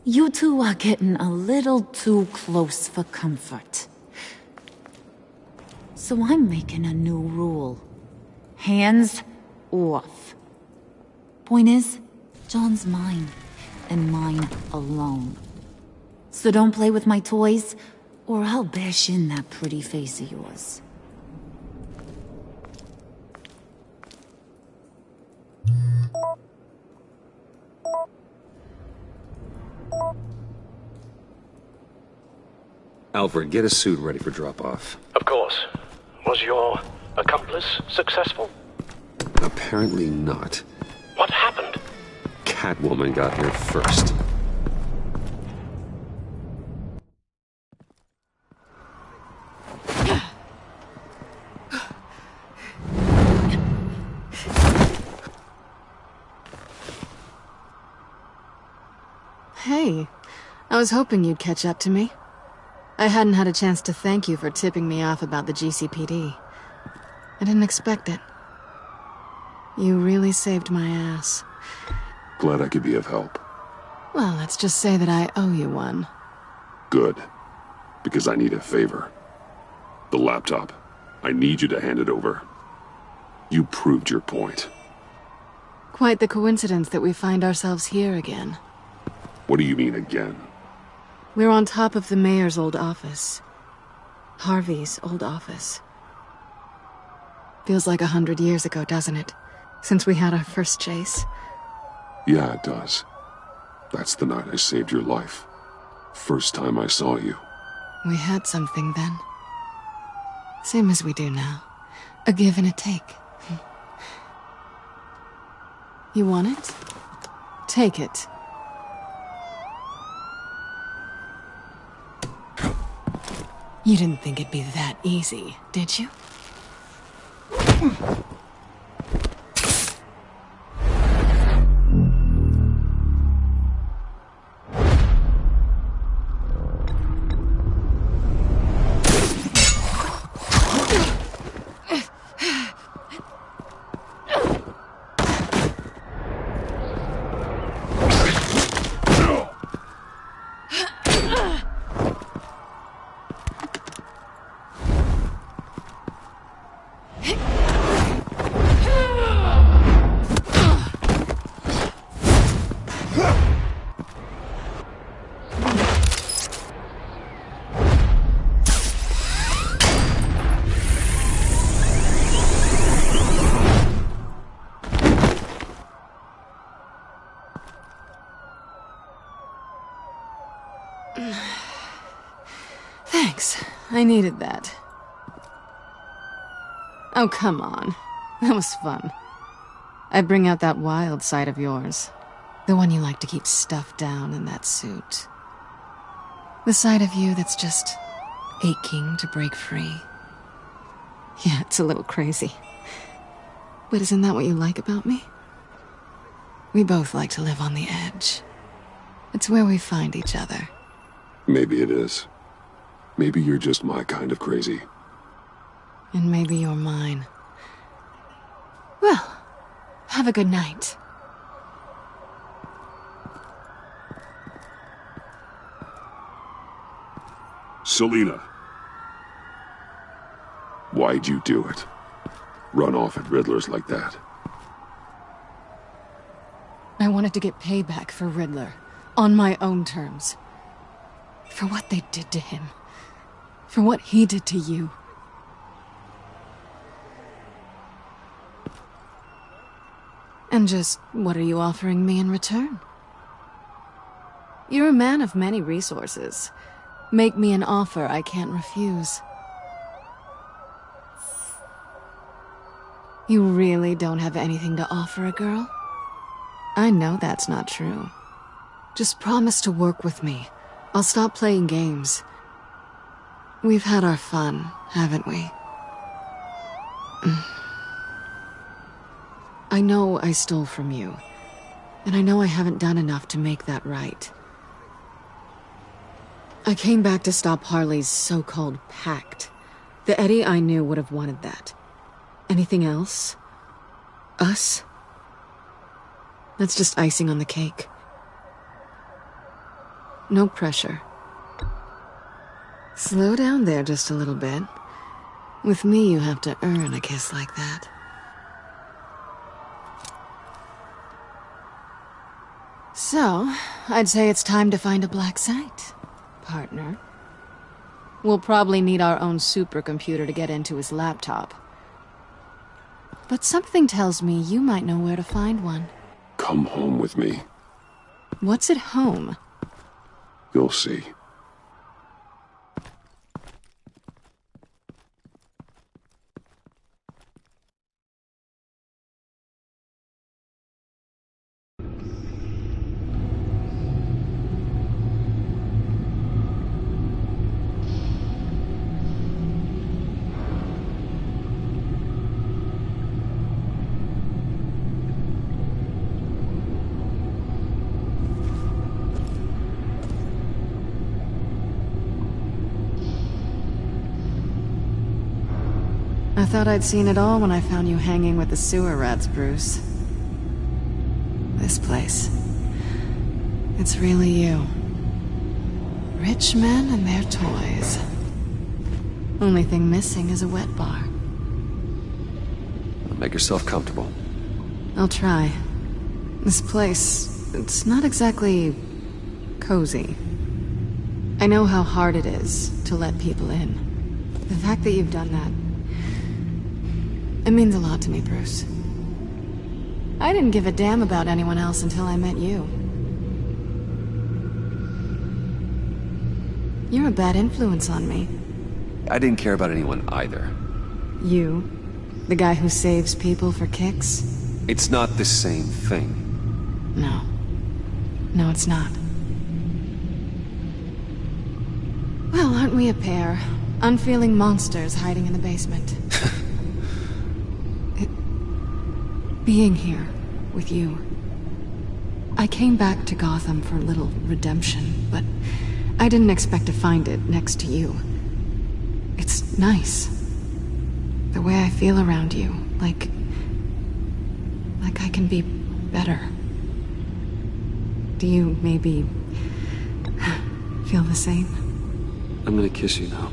You two are getting a little too close for comfort. So I'm making a new rule. Hands off. Point is, John's mine, and mine alone. So don't play with my toys, or I'll bash in that pretty face of yours. Alfred, get a suit ready for drop-off. Of course. Was your accomplice successful? Apparently not. What happened? Catwoman got here first. Hey, I was hoping you'd catch up to me. I hadn't had a chance to thank you for tipping me off about the GCPD. I didn't expect it. You really saved my ass. Glad I could be of help. Well, let's just say that I owe you one. Good. Because I need a favor. The laptop. I need you to hand it over. You proved your point. Quite the coincidence that we find ourselves here again. What do you mean again? We're on top of the mayor's old office. Harvey's old office. Feels like 100 years ago, doesn't it? Since we had our first chase. Yeah, it does. That's the night I saved your life. First time I saw you. We had something then. Same as we do now. A give and a take. You want it? Take it. You didn't think it'd be that easy, did you? Thanks. I needed that. Oh, come on. That was fun. I bring out that wild side of yours. The one you like to keep stuffed down in that suit. The side of you that's just aching to break free. Yeah, it's a little crazy. But isn't that what you like about me? We both like to live on the edge. It's where we find each other. Maybe it is. Maybe you're just my kind of crazy. And maybe you're mine. Well, have a good night. Selina. Why'd you do it? Run off at Riddler's like that? I wanted to get payback for Riddler. On my own terms. For what they did to him. For what he did to you. And just, what are you offering me in return? You're a man of many resources. Make me an offer I can't refuse. You really don't have anything to offer a girl? I know that's not true. Just promise to work with me. I'll stop playing games. We've had our fun, haven't we? I know I stole from you, and I know I haven't done enough to make that right. I came back to stop Harley's so-called pact. The Eddie I knew would have wanted that. Anything else? Us? That's just icing on the cake. No pressure. Slow down there just a little bit. With me, you have to earn a kiss like that. So, I'd say it's time to find a black site, partner. We'll probably need our own supercomputer to get into his laptop. But something tells me you might know where to find one. Come home with me. What's at home? You'll see. I thought I'd seen it all when I found you hanging with the sewer rats, Bruce. This place. It's really you. Rich men and their toys. Only thing missing is a wet bar. Make yourself comfortable. I'll try. This place, it's not exactly cozy. I know how hard it is to let people in. The fact that you've done that, it means a lot to me, Bruce. I didn't give a damn about anyone else until I met you. You're a bad influence on me. I didn't care about anyone either. You? The guy who saves people for kicks? It's not the same thing. No. No, it's not. Well, aren't we a pair? Unfeeling monsters hiding in the basement. Being here with you. I came back to Gotham for a little redemption, but I didn't expect to find it next to you. It's nice. The way I feel around you, like I can be better. Do you maybe feel the same? I'm gonna kiss you now.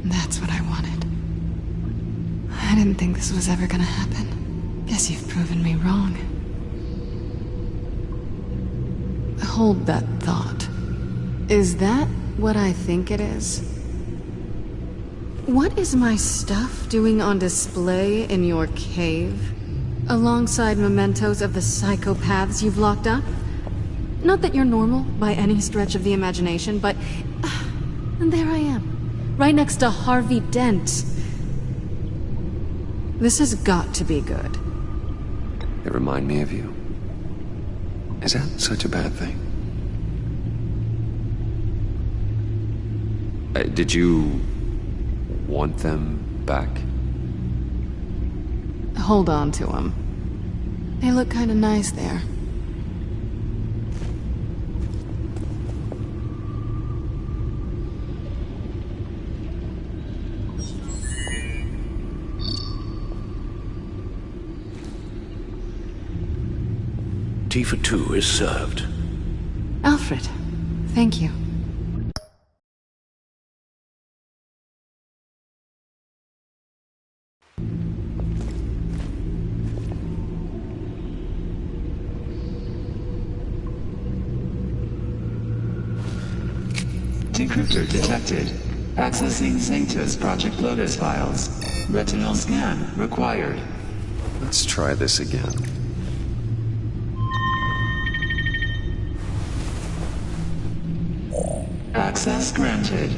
That's what I wanted. I didn't think this was ever gonna happen. Guess you've proven me wrong. Hold that thought. Is that what I think it is? What is my stuff doing on display in your cave? Alongside mementos of the psychopaths you've locked up? Not that you're normal by any stretch of the imagination, but... and there I am, right next to Harvey Dent. This has got to be good. They remind me of you. Is that such a bad thing? Did you want them back? Hold on to them. They look kind of nice there. Tea for two is served. Alfred, thank you. Decryptor detected. Accessing Sanctus Project Lotus files. Retinal scan required. Let's try this again. Access granted.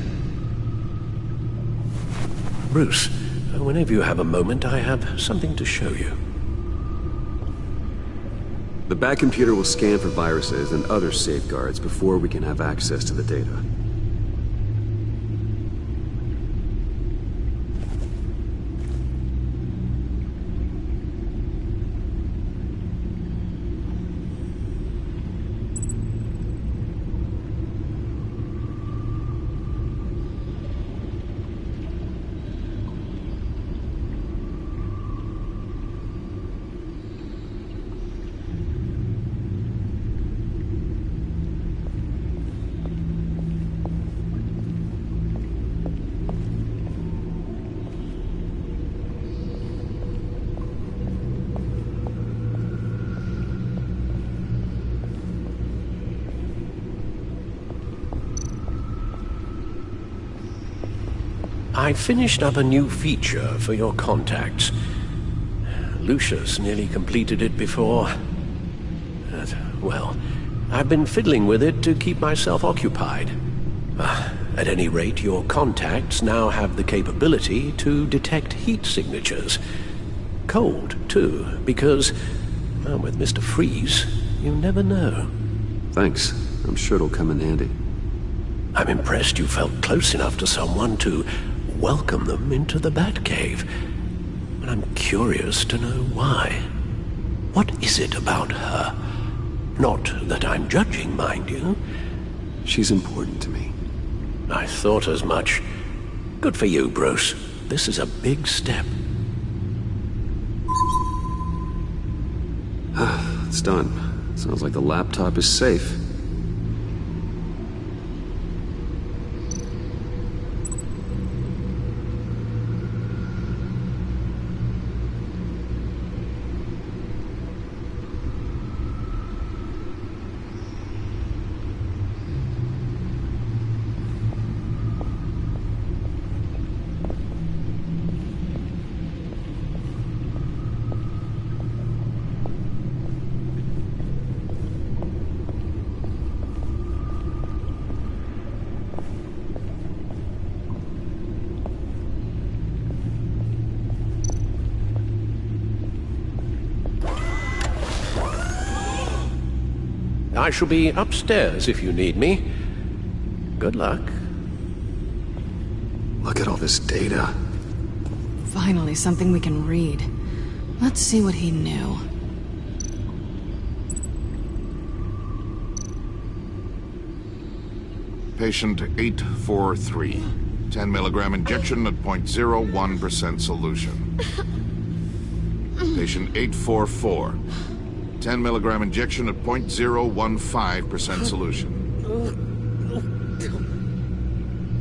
Bruce, whenever you have a moment, I have something to show you. The back computer will scan for viruses and other safeguards before we can have access to the data. I finished up a new feature for your contacts. Lucius nearly completed it before. Well, I've been fiddling with it to keep myself occupied. At any rate, your contacts now have the capability to detect heat signatures. Cold, too, because, well, with Mr. Freeze, you never know. Thanks. I'm sure it'll come in handy. I'm impressed you felt close enough to someone to welcome them into the Batcave. But I'm curious to know why. What is it about her? Not that I'm judging, mind you. She's important to me. I thought as much. Good for you, Bruce. This is a big step. It's done. Sounds like the laptop is safe. I shall be upstairs if you need me. Good luck. Look at all this data. Finally, something we can read. Let's see what he knew. Patient 843. 10 milligram injection at 0.01% solution. Patient 844. 10 milligram injection at 0.015% solution.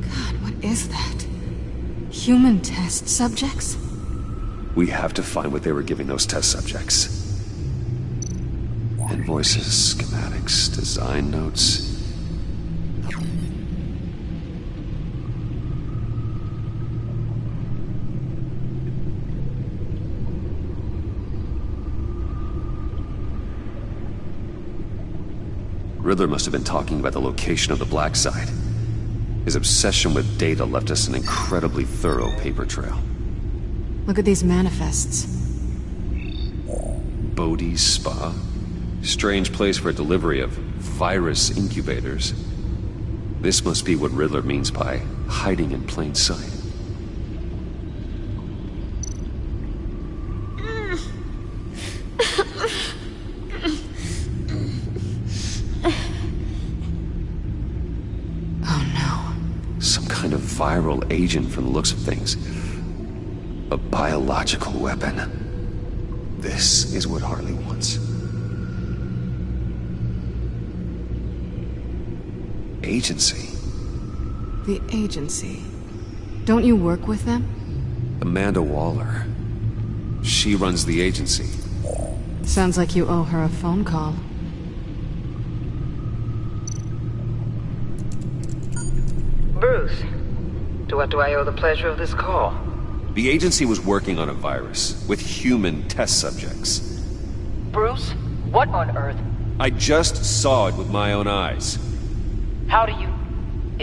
God, what is that? Human test subjects? We have to find what they were giving those test subjects. Invoices, schematics, design notes. Riddler must have been talking about the location of the black site. His obsession with data left us an incredibly thorough paper trail. Look at these manifests. Bodhi's Spa? Strange place for a delivery of virus incubators. This must be what Riddler means by hiding in plain sight. Viral agent from the looks of things. A biological weapon. This is what Harley wants. Agency. The agency. Don't you work with them? Amanda Waller. She runs the agency. Sounds like you owe her a phone call. Bruce. To what do I owe the pleasure of this call? The agency was working on a virus with human test subjects. Bruce? What on earth? I just saw it with my own eyes. How do you...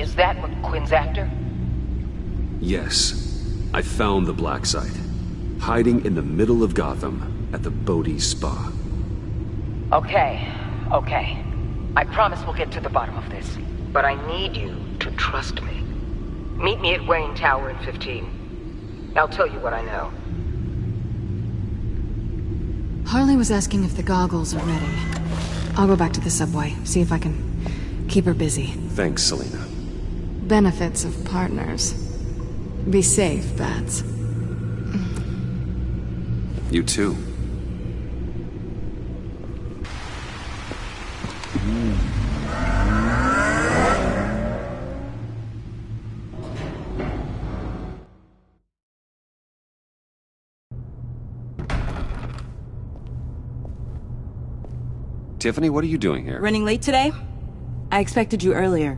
Is that what Quinn's after? Yes. I found the black site. Hiding in the middle of Gotham at the Bodhi's Spa. Okay. I promise we'll get to the bottom of this. But I need you to trust me. Meet me at Wayne Tower in 15. I'll tell you what I know. Harley was asking if the goggles are ready. I'll go back to the subway, see if I can keep her busy. Thanks, Selina. Benefits of partners. Be safe, Bats. You too. Tiffany, what are you doing here? Running late today? I expected you earlier.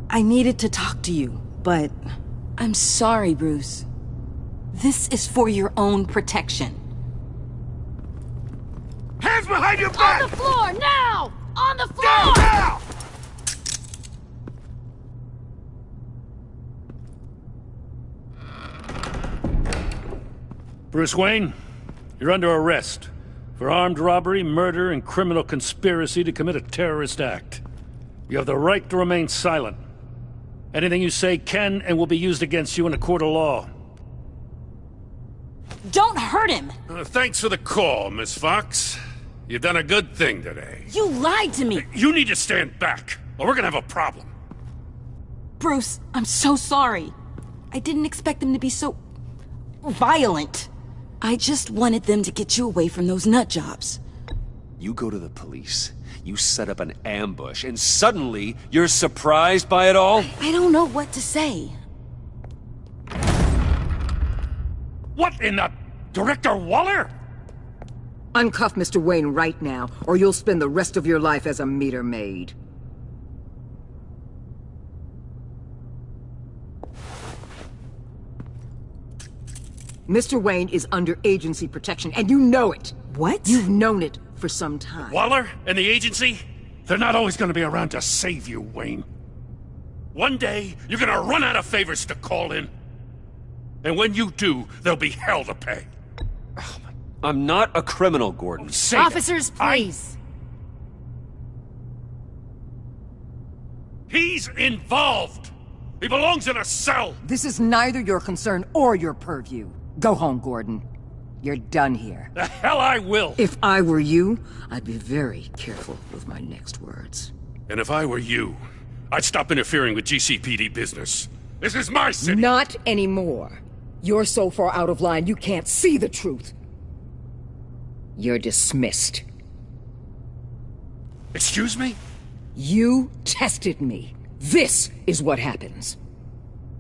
I needed to talk to you, but... I'm sorry, Bruce. This is for your own protection. Hands behind your back! On the floor, now! On the floor! Down now! Bruce Wayne, you're under arrest for armed robbery, murder, and criminal conspiracy to commit a terrorist act. You have the right to remain silent. Anything you say can and will be used against you in a court of law. Don't hurt him! Thanks for the call, Miss Fox. You've done a good thing today. You lied to me! You need to stand back, or we're gonna have a problem. Bruce, I'm so sorry. I didn't expect them to be so... violent. I just wanted them to get you away from those nut jobs. You go to the police, you set up an ambush, and suddenly you're surprised by it all? I don't know what to say. What in the... Director Waller? Uncuff Mr. Wayne right now, or you'll spend the rest of your life as a meter maid. Mr. Wayne is under agency protection, and you know it. What? You've known it for some time. Waller and the agency? They're not always gonna be around to save you, Wayne. One day, you're gonna run out of favors to call in. And when you do, there'll be hell to pay. I'm not a criminal, Gordon. Officers, please. He's involved! He belongs in a cell! This is neither your concern or your purview. Go home, Gordon. You're done here. The hell I will! If I were you, I'd be very careful with my next words. And if I were you, I'd stop interfering with GCPD business. This is my city! Not anymore. You're so far out of line you can't see the truth. You're dismissed. Excuse me? You tested me. This is what happens.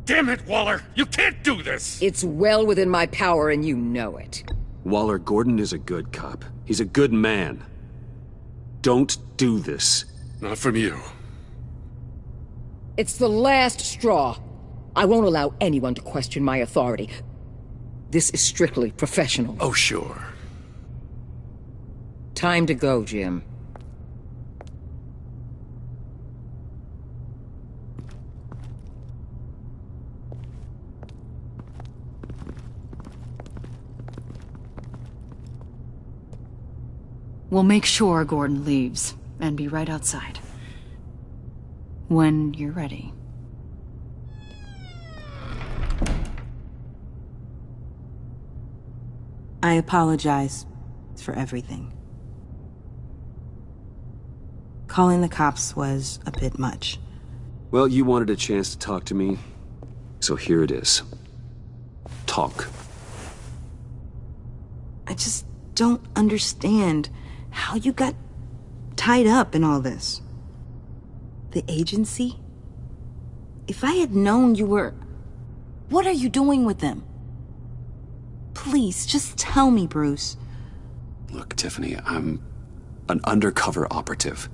Damn it, Waller! You can't do this! It's well within my power and you know it. Waller, Gordon is a good cop. He's a good man. Don't do this. Not from you. It's the last straw. I won't allow anyone to question my authority. This is strictly professional. Oh, sure. Time to go, Jim. We'll make sure Gordon leaves, and be right outside. When you're ready. I apologize for everything. Calling the cops was a bit much. Well, you wanted a chance to talk to me, so here it is. Talk. I just don't understand how you got tied up in all this. The agency? If I had known you were... What are you doing with them? Please, just tell me, Bruce. Look, Tiffany, I'm an undercover operative.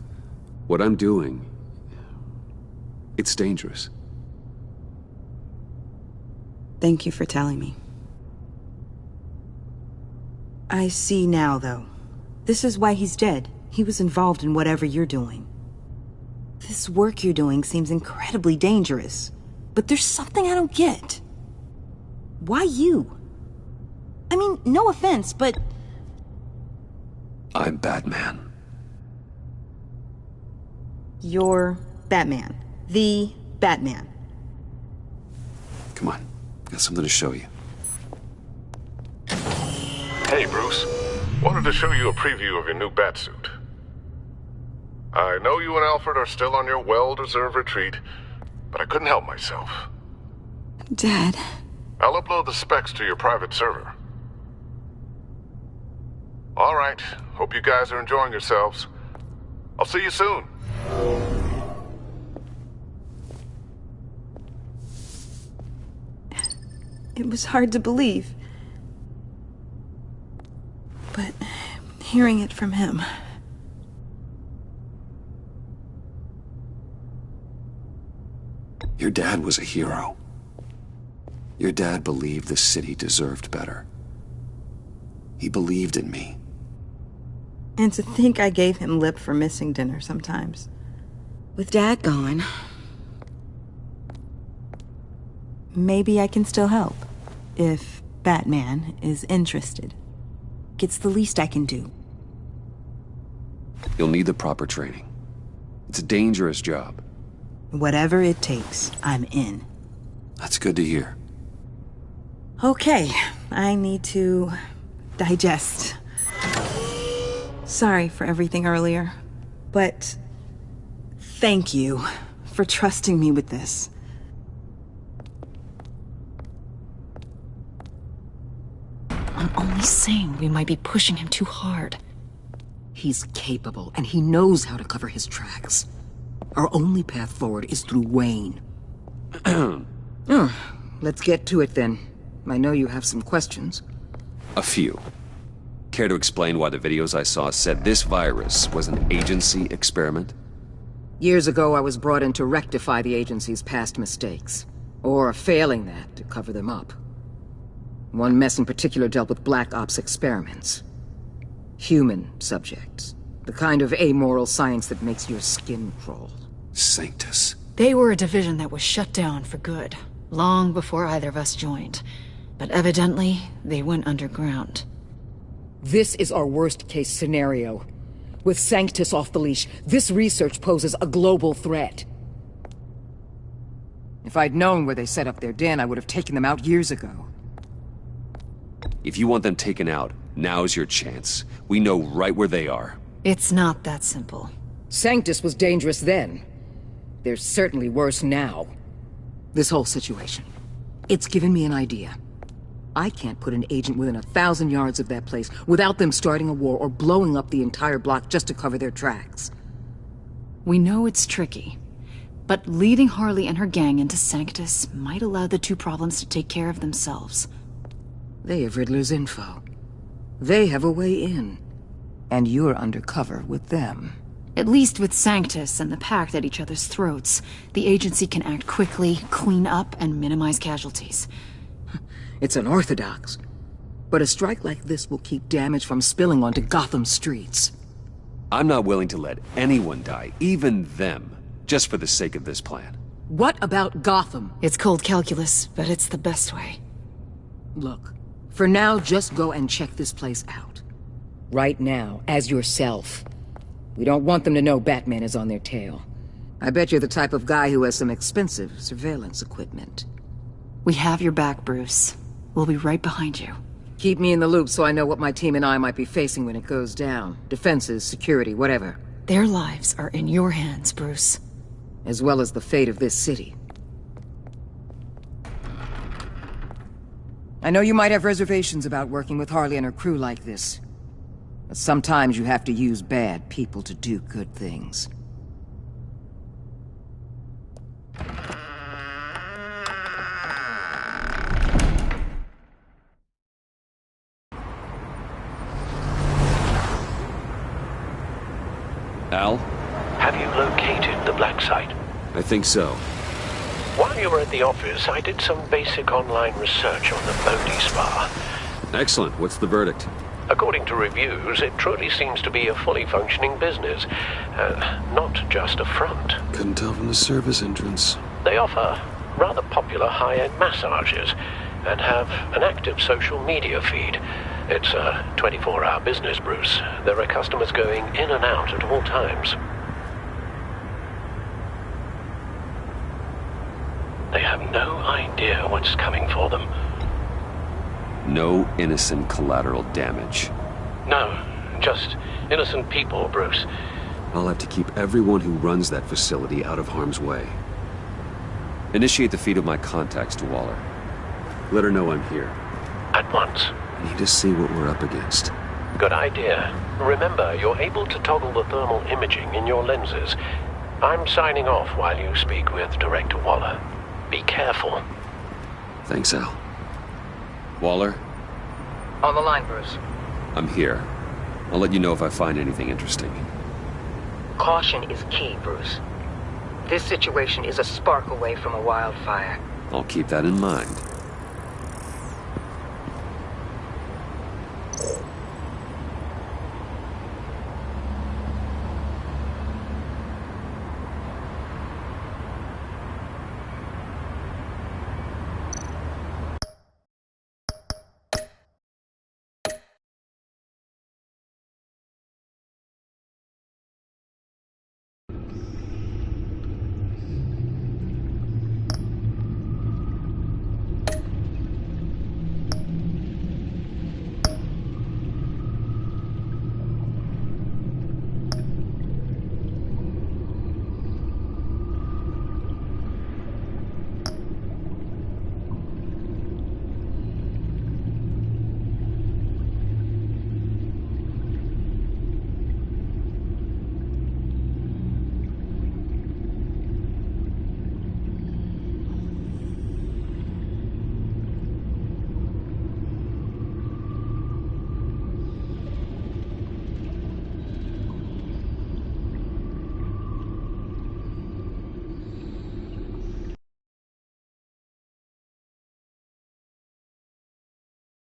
What I'm doing... it's dangerous. Thank you for telling me. I see now, though. This is why he's dead. He was involved in whatever you're doing. This work you're doing seems incredibly dangerous. But there's something I don't get. Why you? I mean, no offense, but... I'm Batman. You're Batman. The Batman. Come on, got something to show you. Hey, Bruce. Wanted to show you a preview of your new batsuit. I know you and Alfred are still on your well-deserved retreat, but I couldn't help myself. Dad. I'll upload the specs to your private server. All right. Hope you guys are enjoying yourselves. I'll see you soon. It was hard to believe. But hearing it from him... Your dad was a hero. Your dad believed the city deserved better. He believed in me. And to think I gave him lip for missing dinner sometimes. With Dad gone... maybe I can still help. If Batman is interested. It's the least I can do. You'll need the proper training. It's a dangerous job. Whatever it takes, I'm in. That's good to hear. Okay, I need to digest. Sorry for everything earlier, but thank you for trusting me with this. I'm only saying we might be pushing him too hard. He's capable, and he knows how to cover his tracks. Our only path forward is through Wayne. Let's get to it then. I know you have some questions. A few. Care to explain why the videos I saw said this virus was an agency experiment? Years ago, I was brought in to rectify the agency's past mistakes. Or, failing that, to cover them up. One mess in particular dealt with Black Ops experiments. Human subjects. The kind of amoral science that makes your skin crawl. Sanctus. They were a division that was shut down for good, long before either of us joined. But evidently, they went underground. This is our worst-case scenario. With Sanctus off the leash, this research poses a global threat. If I'd known where they set up their den, I would have taken them out years ago. If you want them taken out, now's your chance. We know right where they are. It's not that simple. Sanctus was dangerous then. They're certainly worse now. This whole situation, it's given me an idea. I can't put an agent within 1,000 yards of that place without them starting a war or blowing up the entire block just to cover their tracks. We know it's tricky, but leading Harley and her gang into Sanctus might allow the two problems to take care of themselves. They have Riddler's info. They have a way in. And you're undercover with them. At least with Sanctus and the Pact at each other's throats, the agency can act quickly, clean up, and minimize casualties. It's unorthodox. But a strike like this will keep damage from spilling onto Gotham streets. I'm not willing to let anyone die, even them, just for the sake of this plan. What about Gotham? It's cold calculus, but it's the best way. Look, for now, just go and check this place out. Right now, as yourself. We don't want them to know Batman is on their tail. I bet you're the type of guy who has some expensive surveillance equipment. We have your back, Bruce. We'll be right behind you. Keep me in the loop so I know what my team and I might be facing when it goes down. Defenses, security, whatever. Their lives are in your hands, Bruce. As well as the fate of this city. I know you might have reservations about working with Harley and her crew like this. But sometimes you have to use bad people to do good things. Al? Have you located the black site? I think so. While you were at the office, I did some basic online research on the Bodhi Spa. Excellent. What's the verdict? According to reviews, it truly seems to be a fully functioning business, not just a front. Couldn't tell from the service entrance. They offer rather popular high-end massages and have an active social media feed. It's a 24-hour business, Bruce. There are customers going in and out at all times. They have no idea what's coming for them. No innocent collateral damage. No, just innocent people, Bruce. I'll have to keep everyone who runs that facility out of harm's way. Initiate the feed of my contacts to Waller. Let her know I'm here. At once. I need to see what we're up against. Good idea. Remember, you're able to toggle the thermal imaging in your lenses. I'm signing off while you speak with Director Waller. Be careful. Thanks, Al. Waller? On the line, Bruce. I'm here. I'll let you know if I find anything interesting. Caution is key, Bruce. This situation is a spark away from a wildfire. I'll keep that in mind.